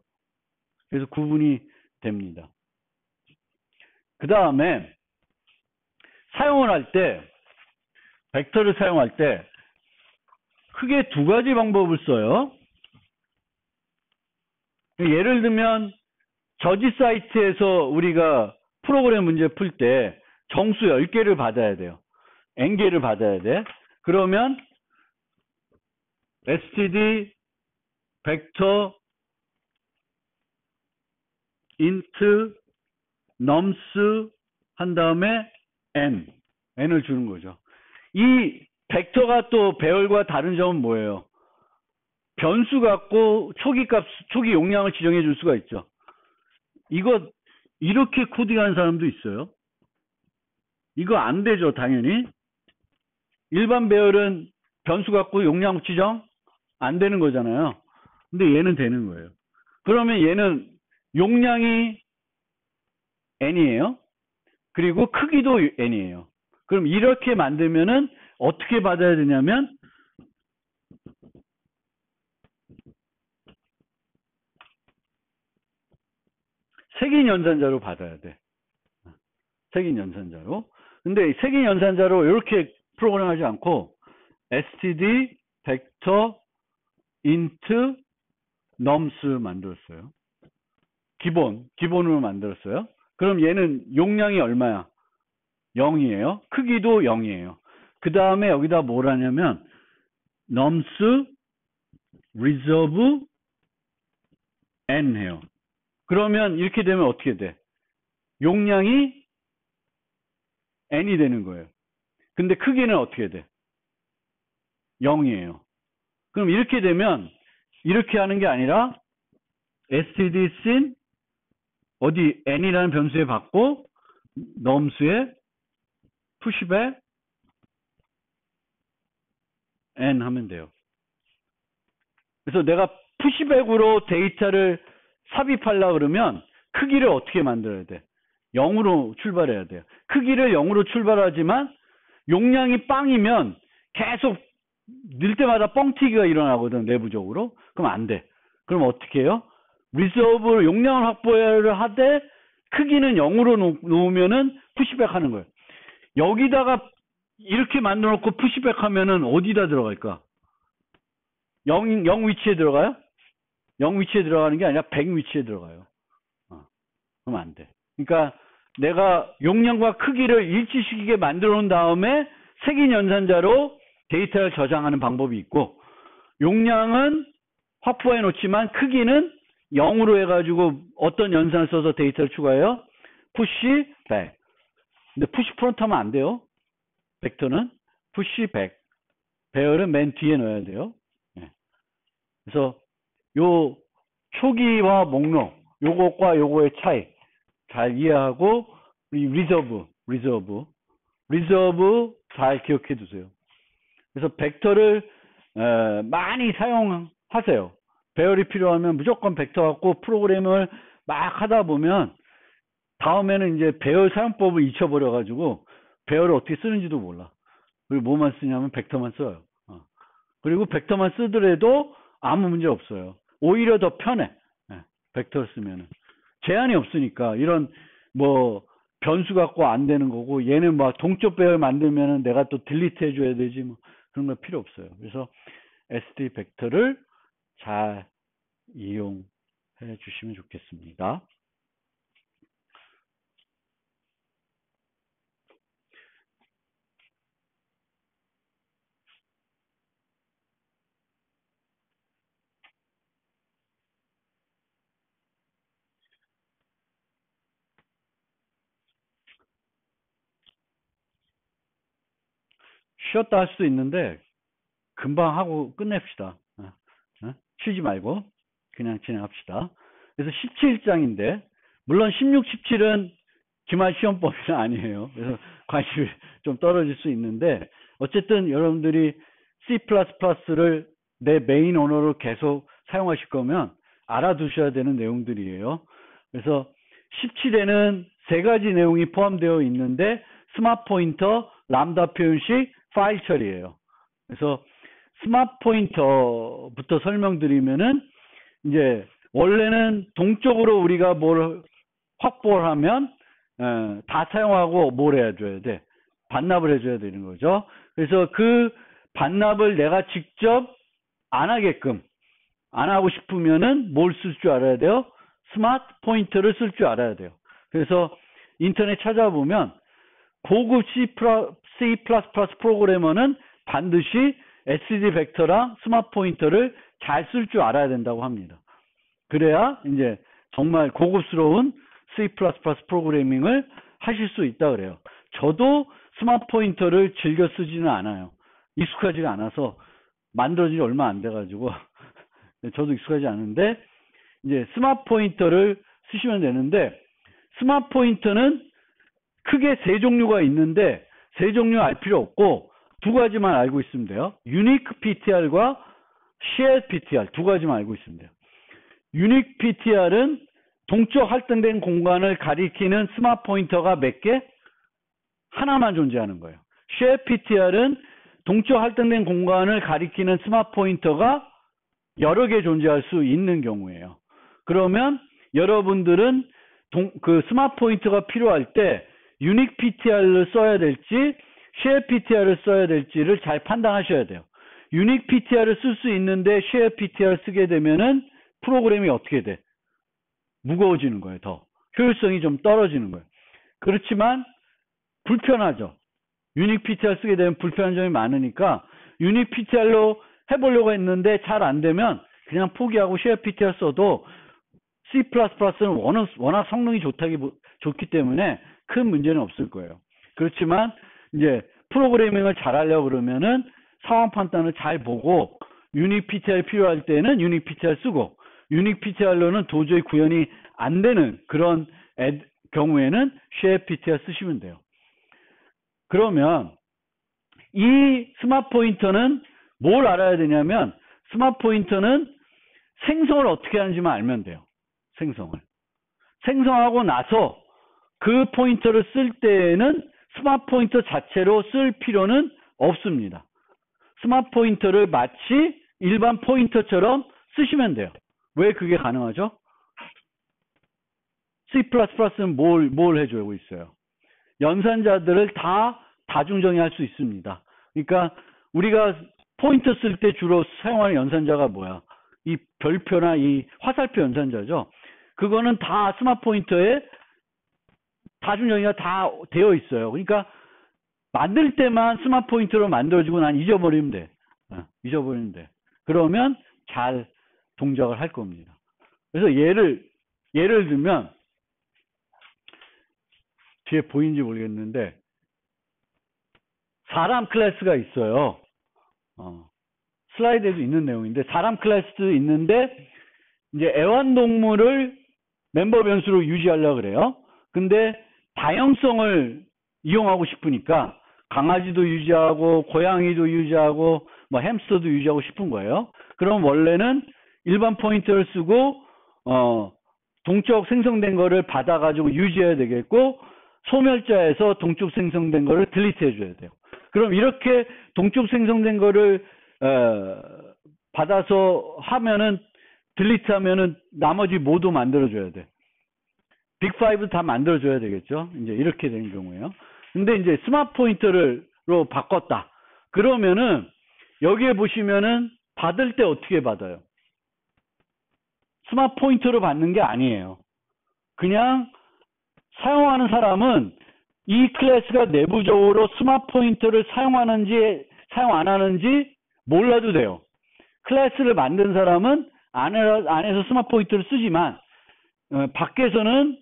그래서 구분이 됩니다. 그 다음에 사용을 할 때 벡터를 사용할 때 크게 두 가지 방법을 써요. 예를 들면 저지 사이트에서 우리가 프로그램 문제 풀 때 정수 10개를 받아야 돼요. n개를 받아야 돼. 그러면 std 벡터 int nums 한 다음에 n을 주는 거죠. 이 벡터가 또 배열과 다른 점은 뭐예요? 변수 갖고 초기 용량을 지정해 줄 수가 있죠. 이거 이렇게 코딩하는 사람도 있어요. 이거 안 되죠, 당연히. 일반 배열은 변수 갖고 용량 지정 안 되는 거잖아요. 근데 얘는 되는 거예요. 그러면 얘는 용량이 n이에요. 그리고 크기도 n이에요. 그럼 이렇게 만들면은 어떻게 받아야 되냐면 색인 연산자로 받아야 돼. 색인 연산자로. 근데 색인 연산자로 이렇게 프로그램하지 않고 std 벡터 int nums 만들었어요. 기본으로 만들었어요. 그럼 얘는 용량이 얼마야? 0이에요. 크기도 0이에요. 그 다음에 여기다 뭘 하냐면 nums reserve n 해요. 그러면 이렇게 되면 어떻게 돼? 용량이 n이 되는 거예요. 근데 크기는 어떻게 돼? 0이에요. 그럼 이렇게 되면 이렇게 하는 게 아니라 std sin 어디 n이라는 변수에 받고 nums에 pushback n 하면 돼요. 그래서 내가 pushback으로 데이터를 삽입하려고 그러면 크기를 어떻게 만들어야 돼? 0으로 출발해야 돼요. 크기를 0으로 출발하지만 용량이 빵이면 계속 늘 때마다 뻥튀기가 일어나거든, 내부적으로. 그럼 안 돼. 그럼 어떻게 해요? 리저브 용량을 확보를 하되 크기는 0으로 놓으면은 푸시백 하는 거예요. 여기다가 이렇게 만들어 놓고 푸시백 하면은 어디다 들어갈까? 0 위치에 들어가요? 0 위치에 들어가는 게 아니라 100 위치에 들어가요. 그럼 안 돼. 그러니까 내가 용량과 크기를 일치시키게 만들어 놓은 다음에 색인 연산자로 데이터를 저장하는 방법이 있고, 용량은 확보해 놓지만 크기는 0으로 해가지고 어떤 연산을 써서 데이터를 추가해요? 푸시 백. 근데 푸시 프론트 하면 안 돼요. 벡터는 푸시 백. 배열은 맨 뒤에 넣어야 돼요. 네. 그래서 요 초기화 목록, 요것과 요거의 차이 잘 이해하고, 우리 리저브 잘 기억해 두세요. 그래서 벡터를 많이 사용하세요. 배열이 필요하면 무조건 벡터 갖고 프로그램을 막 하다 보면 다음에는 이제 배열 사용법을 잊혀버려가지고 배열을 어떻게 쓰는지도 몰라. 그리고 뭐만 쓰냐면 벡터만 써요. 그리고 벡터만 쓰더라도 아무 문제 없어요. 오히려 더 편해. 벡터를 쓰면은. 제한이 없으니까. 이런 뭐 변수 갖고 안 되는 거고, 얘는 막 동적 배열 만들면은 내가 또 딜리트 해줘야 되지, 뭐 그런 거 필요 없어요. 그래서 SD 벡터를 잘 이용해 주시면 좋겠습니다. 쉬었다 할 수도 있는데 금방 하고 끝냅시다. 쉬지 말고 그냥 진행합시다. 그래서 17장인데, 물론 16, 17은 기말 시험법이 아니에요. 그래서 관심이 좀 떨어질 수 있는데, 어쨌든 여러분들이 C++를 내 메인 언어로 계속 사용하실 거면 알아두셔야 되는 내용들이에요. 그래서 17에는 세 가지 내용이 포함되어 있는데, 스마트 포인터, 람다 표현식, 파일 처리예요. 그래서 스마트 포인터부터 설명드리면은, 이제 원래는 동적으로 우리가 뭘 확보를 하면 다 사용하고 뭘 해줘야 돼? 반납을 해줘야 되는 거죠. 그래서 그 반납을 내가 직접 안 하게끔, 안 하고 싶으면은 뭘 쓸 줄 알아야 돼요? 스마트 포인터를 쓸 줄 알아야 돼요. 그래서 인터넷 찾아보면 고급 C++ 프로그래머는 반드시 SD 벡터랑 스마트 포인터를 잘 쓸 줄 알아야 된다고 합니다. 그래야 이제 정말 고급스러운 C++ 프로그래밍을 하실 수 있다 그래요. 저도 스마트 포인터를 즐겨 쓰지는 않아요. 익숙하지가 않아서, 만들어진 지 얼마 안 돼가지고 저도 익숙하지 않은데, 이제 스마트 포인터를 쓰시면 되는데, 스마트 포인터는 크게 세 종류가 있는데 세 종류 알 필요 없고 두 가지만 알고 있으면 돼요. 유니크 PTR과 shared PTR 두 가지만 알고 있으면 돼요. 유니크 PTR은 동적 할당된 공간을 가리키는 스마트 포인터가 몇 개? 하나만 존재하는 거예요. shared PTR은 동적 할당된 공간을 가리키는 스마트 포인터가 여러 개 존재할 수 있는 경우예요. 그러면 여러분들은 그 스마트 포인터가 필요할 때 유니크 PTR를 써야 될지 shared PTR을 써야 될지를 잘 판단하셔야 돼요. 유니크 PTR을 쓸 수 있는데 shared PTR 쓰게 되면은 프로그램이 어떻게 돼? 무거워지는 거예요. 더 효율성이 좀 떨어지는 거예요. 그렇지만 불편하죠. 유니크 PTR 쓰게 되면 불편한 점이 많으니까 유니크 PTR로 해보려고 했는데 잘 안 되면 그냥 포기하고 shared PTR 써도 C++는 워낙 성능이 좋기 때문에 큰 문제는 없을 거예요. 그렇지만 이제 프로그래밍을 잘 하려고 그러면은 상황 판단을 잘 보고 유니크 PTR 필요할 때는 유니크 PTR 쓰고, 유니크 PTR로는 도저히 구현이 안 되는 그런 경우에는 shared PTR 쓰시면 돼요. 그러면 이 스마트 포인터는 뭘 알아야 되냐면, 스마트 포인터는 생성을 어떻게 하는지만 알면 돼요. 생성하고 나서 그 포인터를 쓸 때에는 스마트 포인터 자체로 쓸 필요는 없습니다. 스마트 포인터를 마치 일반 포인터처럼 쓰시면 돼요. 왜 그게 가능하죠? C++는 뭘 해주고 있어요? 연산자들을 다 다중정의할 수 있습니다. 그러니까 우리가 포인터 쓸 때 주로 사용하는 연산자가 뭐야? 이 별표나 이 화살표 연산자죠. 그거는 다 스마트 포인터에 다중 정의가 다 되어 있어요. 그러니까 만들 때만 스마트 포인터로 만들어주고 난 잊어버리면 돼. 잊어버리면 돼. 그러면 잘 동작을 할 겁니다. 그래서 예를 들면 뒤에 보이는지 모르겠는데 사람 클래스가 있어요. 슬라이드에도 있는 내용인데 사람 클래스도 있는데 이제 애완동물을 멤버 변수로 유지하려고 그래요. 근데 다양성을 이용하고 싶으니까 강아지도 유지하고 고양이도 유지하고 뭐 햄스터도 유지하고 싶은 거예요. 그럼 원래는 일반 포인터를 쓰고 동적 생성된 거를 받아가지고 유지해야 되겠고 소멸자에서 동적 생성된 거를 딜리트 해줘야 돼요. 그럼 이렇게 동적 생성된 거를 받아서 하면은 딜리트 하면은 나머지 모두 만들어줘야 돼. 빅5 다 만들어줘야 되겠죠. 이제 이렇게 된 경우에요. 근데 이제 스마트 포인터로 바꿨다. 그러면은 여기에 보시면은 받을 때 어떻게 받아요? 스마트 포인터로 받는 게 아니에요. 그냥 사용하는 사람은 이 클래스가 내부적으로 스마트 포인터를 사용하는지 사용 안 하는지 몰라도 돼요. 클래스를 만든 사람은 안에서 스마트 포인터를 쓰지만 밖에서는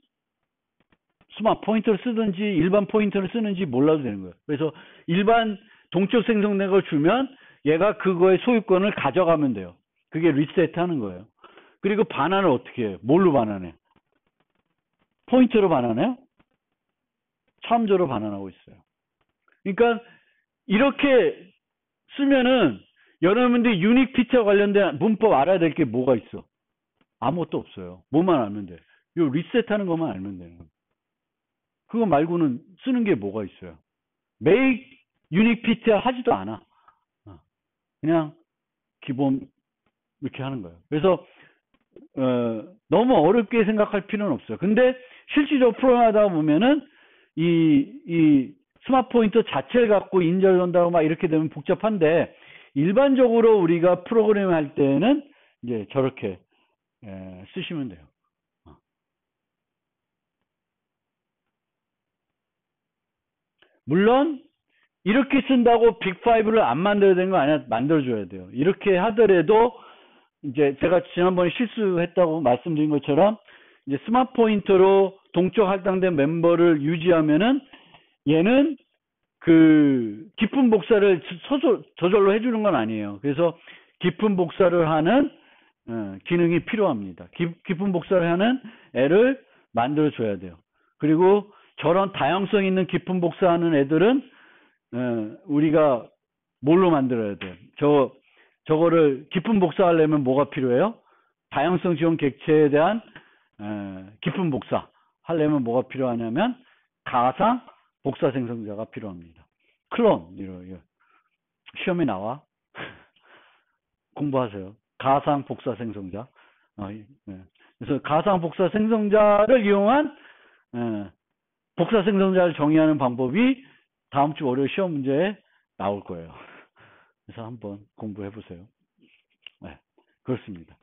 스마트 포인터를 쓰든지 일반 포인터를 쓰는지 몰라도 되는 거예요. 그래서 일반 동적 생성된 걸 주면 얘가 그거의 소유권을 가져가면 돼요. 그게 리셋 하는 거예요. 그리고 반환을 어떻게 해요? 뭘로 반환해? 포인터로 반환해요? 참조로 반환하고 있어요. 그러니까 이렇게 쓰면은 여러분들이 유닉 피처 관련된 문법 알아야 될 게 뭐가 있어? 아무것도 없어요. 뭐만 알면 돼. 요 리셋하는 것만 알면 되는 거예요. 그거 말고는 쓰는 게 뭐가 있어요? make 유닉 피처 하지도 않아. 그냥 기본 이렇게 하는 거예요. 그래서 너무 어렵게 생각할 필요는 없어요. 근데 실질적으로 프로그램하다 보면은 이 스마트 포인터 자체를 갖고 인정을 한다고 막 이렇게 되면 복잡한데 일반적으로 우리가 프로그램 할 때는 이제 저렇게 쓰시면 돼요. 물론 이렇게 쓴다고 빅5를 안 만들어야 되는 거 아니야. 만들어줘야 돼요. 이렇게 하더라도 이제 제가 지난번에 실수했다고 말씀드린 것처럼 이제 스마트 포인터로 동적 할당된 멤버를 유지하면은 얘는 그 깊은 복사를 저절로 해주는 건 아니에요. 그래서 깊은 복사를 하는 기능이 필요합니다. 깊은 복사를 하는 애를 만들어줘야 돼요. 그리고 저런 다양성 있는 깊은 복사하는 애들은 우리가 뭘로 만들어야 돼요? 저거를 깊은 복사하려면 뭐가 필요해요? 다양성 지원 객체에 대한 깊은 복사 하려면 뭐가 필요하냐면 가상 복사 생성자가 필요합니다. 클론 이런 시험에 나와 공부하세요. 가상 복사 생성자. 그래서 가상 복사 생성자를 이용한 복사 생성자를 정의하는 방법이 다음 주 월요일 시험 문제에 나올 거예요. 그래서 한번 공부해 보세요. 네, 그렇습니다.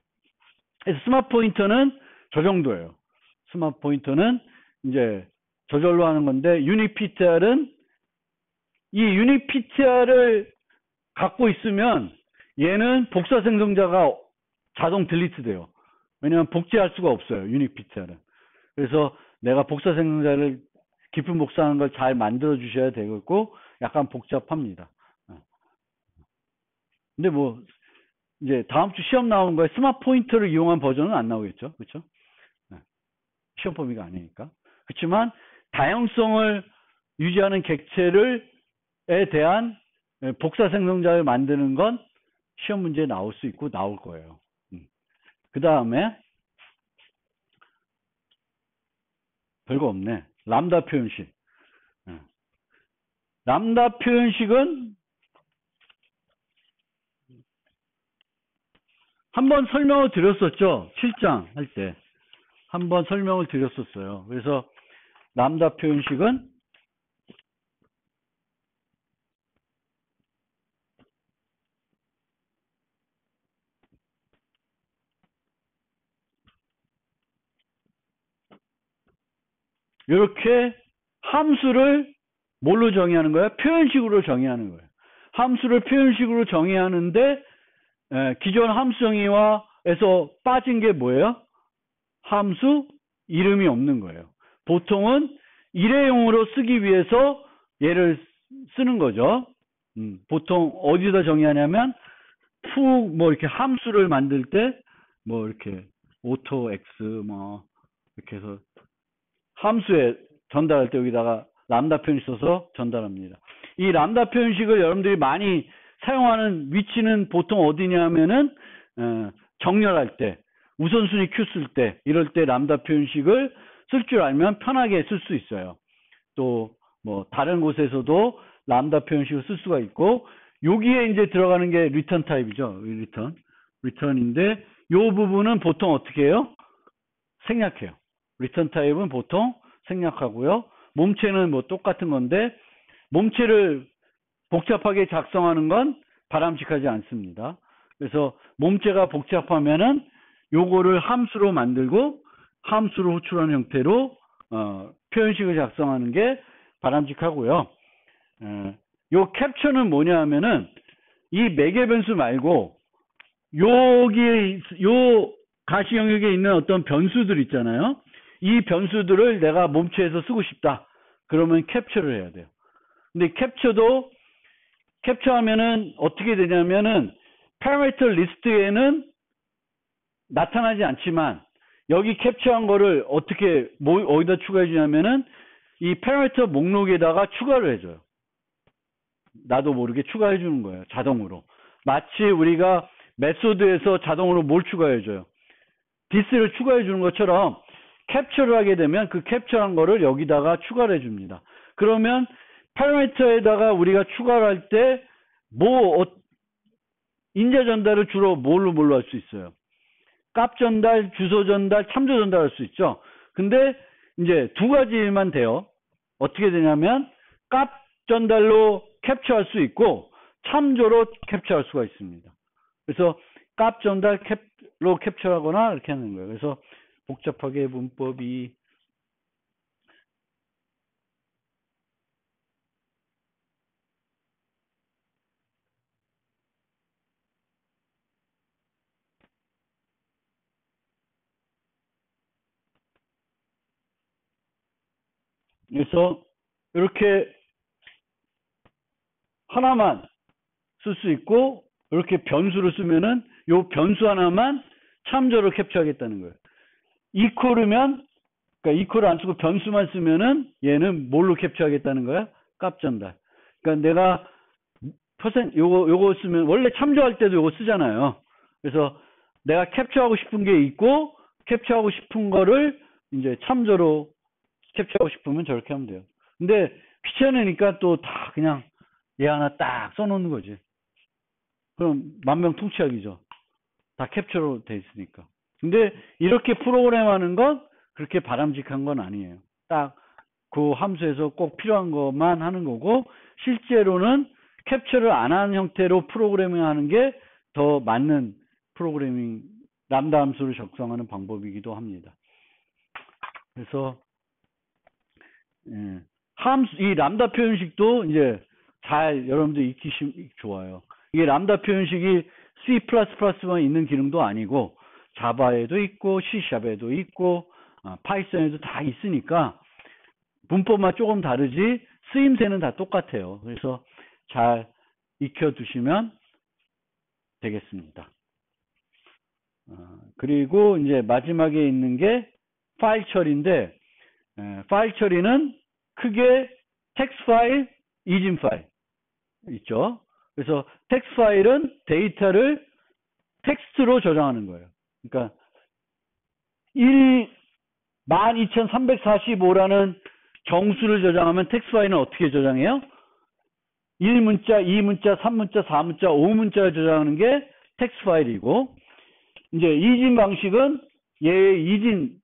그래서 스마트 포인터는 저 정도예요. 스마트 포인터는 이제 저절로 하는 건데 유닉 PTR은 이 유닉 PTR을 갖고 있으면 얘는 복사 생성자가 자동 딜리트 돼요. 왜냐하면 복제할 수가 없어요. 유닉 PTR은. 그래서 내가 복사 생성자를 깊은 복사하는 걸 잘 만들어 주셔야 되겠고 약간 복잡합니다. 근데 뭐 이제 다음 주 시험 나오는 거에 스마트 포인터를 이용한 버전은 안 나오겠죠. 그렇죠? 시험 범위가 아니니까. 그렇지만 다양성을 유지하는 객체에 대한 복사 생성자를 만드는 건 시험 문제에 나올 수 있고 나올 거예요. 그 다음에 별거 없네. 람다 표현식. 람다 표현식은 한번 설명을 드렸었죠. 7장 할 때. 한번 설명을 드렸었어요. 그래서 람다 표현식은 이렇게 함수를 뭘로 정의하는 거야? 표현식으로 정의하는 거예요. 함수를 표현식으로 정의하는데 기존 함수 정의와에서 빠진 게 뭐예요? 함수 이름이 없는 거예요. 보통은 일회용으로 쓰기 위해서 얘를 쓰는 거죠. 보통 어디다 정의하냐면 푹 뭐 이렇게 함수를 만들 때 뭐 이렇게 오토 x 뭐 이렇게 해서 함수에 전달할 때 여기다가 람다 표현식 써서 전달합니다. 이 람다 표현식을 여러분들이 많이 사용하는 위치는 보통 어디냐면은 정렬할 때, 우선순위 q 쓸 때, 이럴 때 람다 표현식을 쓸 줄 알면 편하게 쓸 수 있어요. 또 뭐 다른 곳에서도 람다 표현식을 쓸 수가 있고, 여기에 이제 들어가는 게 리턴 타입이죠. 리턴인데 이 부분은 보통 어떻게 해요? 생략해요. 리턴 타입은 보통 생략하고요. 몸체는 뭐 똑같은 건데 몸체를 복잡하게 작성하는 건 바람직하지 않습니다. 그래서 몸체가 복잡하면은 요거를 함수로 만들고 함수로 호출하는 형태로 표현식을 작성하는 게 바람직하고요. 요 캡처는 뭐냐 하면은 이 매개 변수 말고 여기에 요 가시 영역에 있는 어떤 변수들 있잖아요. 이 변수들을 내가 몸체에서 쓰고 싶다. 그러면 캡처를 해야 돼요. 근데 캡처하면은 어떻게 되냐면은 파라미터 리스트에는 나타나지 않지만 여기 캡처한 거를 어떻게 어디다 추가해 주냐면은 이 파라미터 목록에다가 추가를 해줘요. 나도 모르게 추가해 주는 거예요. 자동으로. 마치 우리가 메소드에서 자동으로 뭘 추가해 줘요? this를 추가해 주는 것처럼 캡처를 하게 되면 그 캡처한 거를 여기다가 추가를 해 줍니다. 그러면 파라미터에다가 우리가 추가를 할 때 인자 전달을 주로 뭘로 할 수 있어요? 값 전달, 주소 전달, 참조 전달할 수 있죠. 근데 이제 두 가지만 돼요. 어떻게 되냐면 값 전달로 캡처할 수 있고 참조로 캡처할 수가 있습니다. 그래서 값 전달로 캡처하거나 이렇게 하는 거예요. 그래서 복잡하게 문법이 그래서 이렇게 하나만 쓸 수 있고 이렇게 변수를 쓰면은 요 변수 하나만 참조로 캡처하겠다는 거예요. 이퀄이면 그러니까 이퀄을 안 쓰고 변수만 쓰면은 얘는 뭘로 캡처하겠다는 거야? 값 전달. 그러니까 내가 요거 쓰면 원래 참조할 때도 요거 쓰잖아요. 그래서 내가 캡처하고 싶은 게 있고 캡처하고 싶은 거를 이제 참조로 캡처하고 싶으면 저렇게 하면 돼요. 근데 귀찮으니까 또 다 그냥 얘 하나 딱 써놓는 거지. 그럼 만명통치약이죠. 다 캡처로 돼 있으니까. 근데 이렇게 프로그램하는 건 그렇게 바람직한 건 아니에요. 딱 그 함수에서 꼭 필요한 것만 하는 거고 실제로는 캡처를 안 하는 형태로 프로그래밍 하는 게 더 맞는 프로그래밍 람다 함수를 작성하는 방법이기도 합니다. 그래서 이 람다 표현식도 이제 잘 여러분들 익히시면 좋아요. 이게 람다 표현식이 C++만 있는 기능도 아니고 자바에도 있고 C샵에도 있고 파이썬에도 다 있으니까 문법만 조금 다르지 쓰임새는 다 똑같아요. 그래서 잘 익혀두시면 되겠습니다. 그리고 이제 마지막에 있는 게 파일 처리인데 파일 처리는 크게 텍스트 파일, 이진 파일 있죠. 그래서 텍스트 파일은 데이터를 텍스트로 저장하는 거예요. 그러니까 12345라는 정수를 저장하면 텍스트 파일은 어떻게 저장해요? 1문자, 2문자, 3문자, 4문자, 5문자를 저장하는 게 텍스트 파일이고 이제 이진 방식은 얘의 이진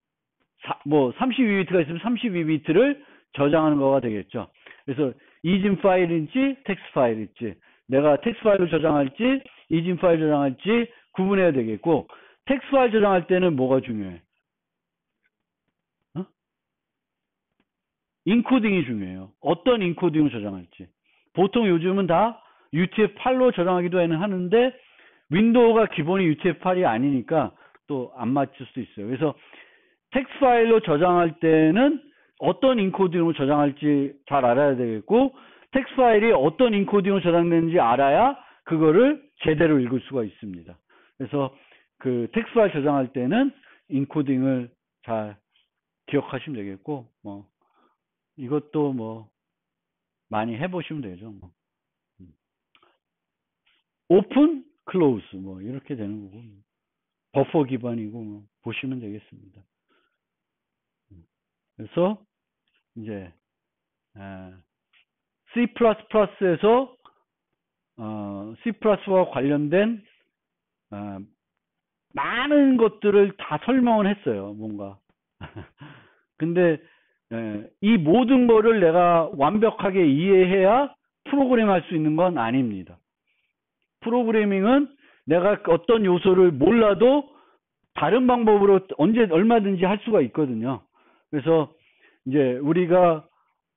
32비트가 있으면 32비트를 저장하는 거가 되겠죠. 그래서 이진 파일인지 텍스트 파일인지 내가 텍스트 파일을 저장할지 이진 파일 저장할지 구분해야 되겠고 텍스트 파일 저장할 때는 뭐가 중요해? 인코딩이 중요해요. 어떤 인코딩을 저장할지. 보통 요즘은 다 UTF-8로 저장하기도 하는데 윈도우가 기본이 UTF-8이 아니니까 또 안 맞출 수 있어요. 그래서 텍스트 파일로 저장할 때는 어떤 인코딩으로 저장할지 잘 알아야 되겠고, 텍스트 파일이 어떤 인코딩으로 저장되는지 알아야 그거를 제대로 읽을 수가 있습니다. 그래서 그 텍스트 파일 저장할 때는 인코딩을 잘 기억하시면 되겠고, 이것도 많이 해보시면 되죠. 오픈, 클로즈, 이렇게 되는 거고, 버퍼 기반이고, 보시면 되겠습니다. 그래서, 이제, C++에서, C++와 관련된, 많은 것들을 다 설명을 했어요, 뭔가. 근데, 이 모든 거를 내가 완벽하게 이해해야 프로그램 할 수 있는 건 아닙니다. 프로그래밍은 내가 어떤 요소를 몰라도 다른 방법으로 언제 얼마든지 할 수가 있거든요. 그래서 이제 우리가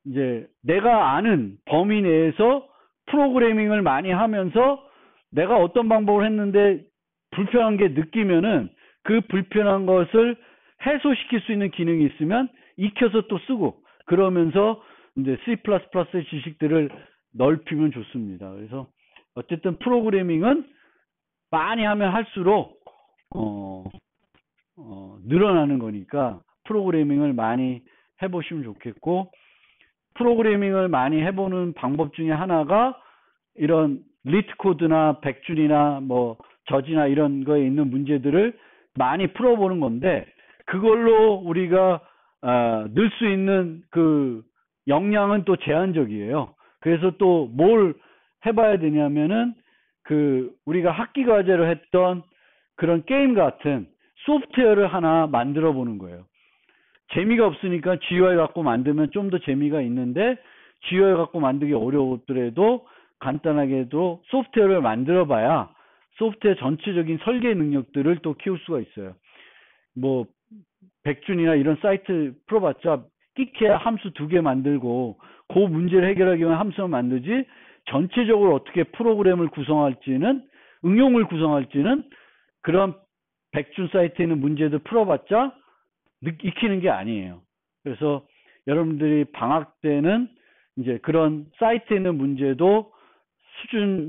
이제 내가 아는 범위 내에서 프로그래밍을 많이 하면서 내가 어떤 방법을 했는데 불편한 게 느끼면은 그 불편한 것을 해소시킬 수 있는 기능이 있으면 익혀서 또 쓰고 그러면서 이제 C++의 지식들을 넓히면 좋습니다. 그래서 어쨌든 프로그래밍은 많이 하면 할수록 늘어나는 거니까 프로그래밍을 많이 해보시면 좋겠고, 프로그래밍을 많이 해보는 방법 중에 하나가 이런 리트 코드나 백준이나 저지나 이런 거에 있는 문제들을 많이 풀어보는 건데, 그걸로 우리가 늘 수 있는 그 역량은 또 제한적이에요. 그래서 또 뭘 해봐야 되냐면은 우리가 학기 과제로 했던 그런 게임 같은 소프트웨어를 하나 만들어 보는 거예요. 재미가 없으니까 GUI 갖고 만들면 좀 더 재미가 있는데, GUI 갖고 만들기 어려웠더라도 간단하게도 소프트웨어를 만들어 봐야 소프트웨어 전체적인 설계 능력들을 또 키울 수가 있어요. 백준이나 이런 사이트 풀어봤자 끼케야 함수 2개 만들고 그 문제를 해결하기 위한 함수만 만들지, 전체적으로 어떻게 프로그램을 구성할지는, 응용을 구성할지는 그런 백준 사이트에 있는 문제들 풀어봤자 익히는 게 아니에요. 그래서 여러분들이 방학 때는 이제 그런 사이트에 있는 문제도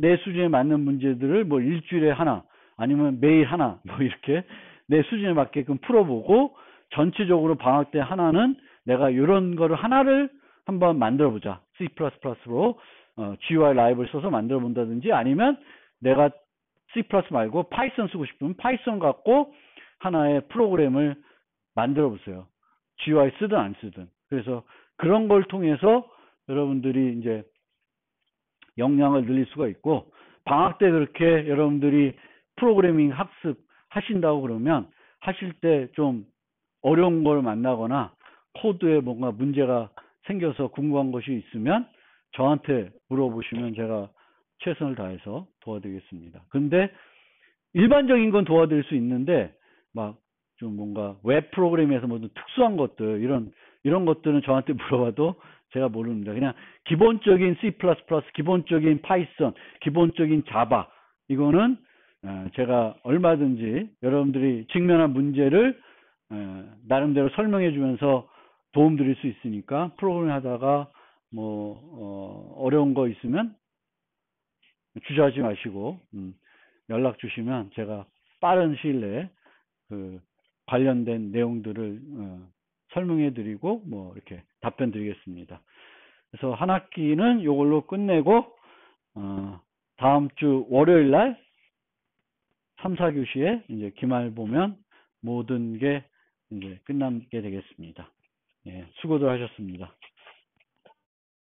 내 수준에 맞는 문제들을 일주일에 하나 아니면 매일 하나 이렇게 내 수준에 맞게끔 풀어보고, 전체적으로 방학 때 하나는 내가 이런 거를 하나를 한번 만들어 보자. C++로 GUI 라이브를 써서 만들어 본다든지, 아니면 내가 C++ 말고 파이썬 쓰고 싶으면 파이썬 갖고 하나의 프로그램을 만들어 보세요. GUI 쓰든 안 쓰든. 그래서 그런 걸 통해서 여러분들이 이제 역량을 늘릴 수가 있고, 방학 때 그렇게 여러분들이 프로그래밍 학습 하신다고 그러면 하실 때 좀 어려운 걸 만나거나 코드에 뭔가 문제가 생겨서 궁금한 것이 있으면 저한테 물어보시면 제가 최선을 다해서 도와드리겠습니다. 근데 일반적인 건 도와드릴 수 있는데 좀 뭔가 웹 프로그램에서 모든 특수한 것들, 이런 것들은 저한테 물어봐도 제가 모릅니다. 그냥 기본적인 C++, 기본적인 파이썬, 기본적인 자바, 이거는 제가 얼마든지 여러분들이 직면한 문제를 나름대로 설명해 주면서 도움 드릴 수 있으니까, 프로그램 하다가 어려운 거 있으면 주저하지 마시고 연락 주시면 제가 빠른 시일 내에 관련된 내용들을 설명해 드리고 이렇게 답변 드리겠습니다. 그래서 한 학기는 이걸로 끝내고 다음 주 월요일 날 3, 4교시에 이제 기말 보면 모든 게 이제 끝나게 되겠습니다. 예, 수고들 하셨습니다.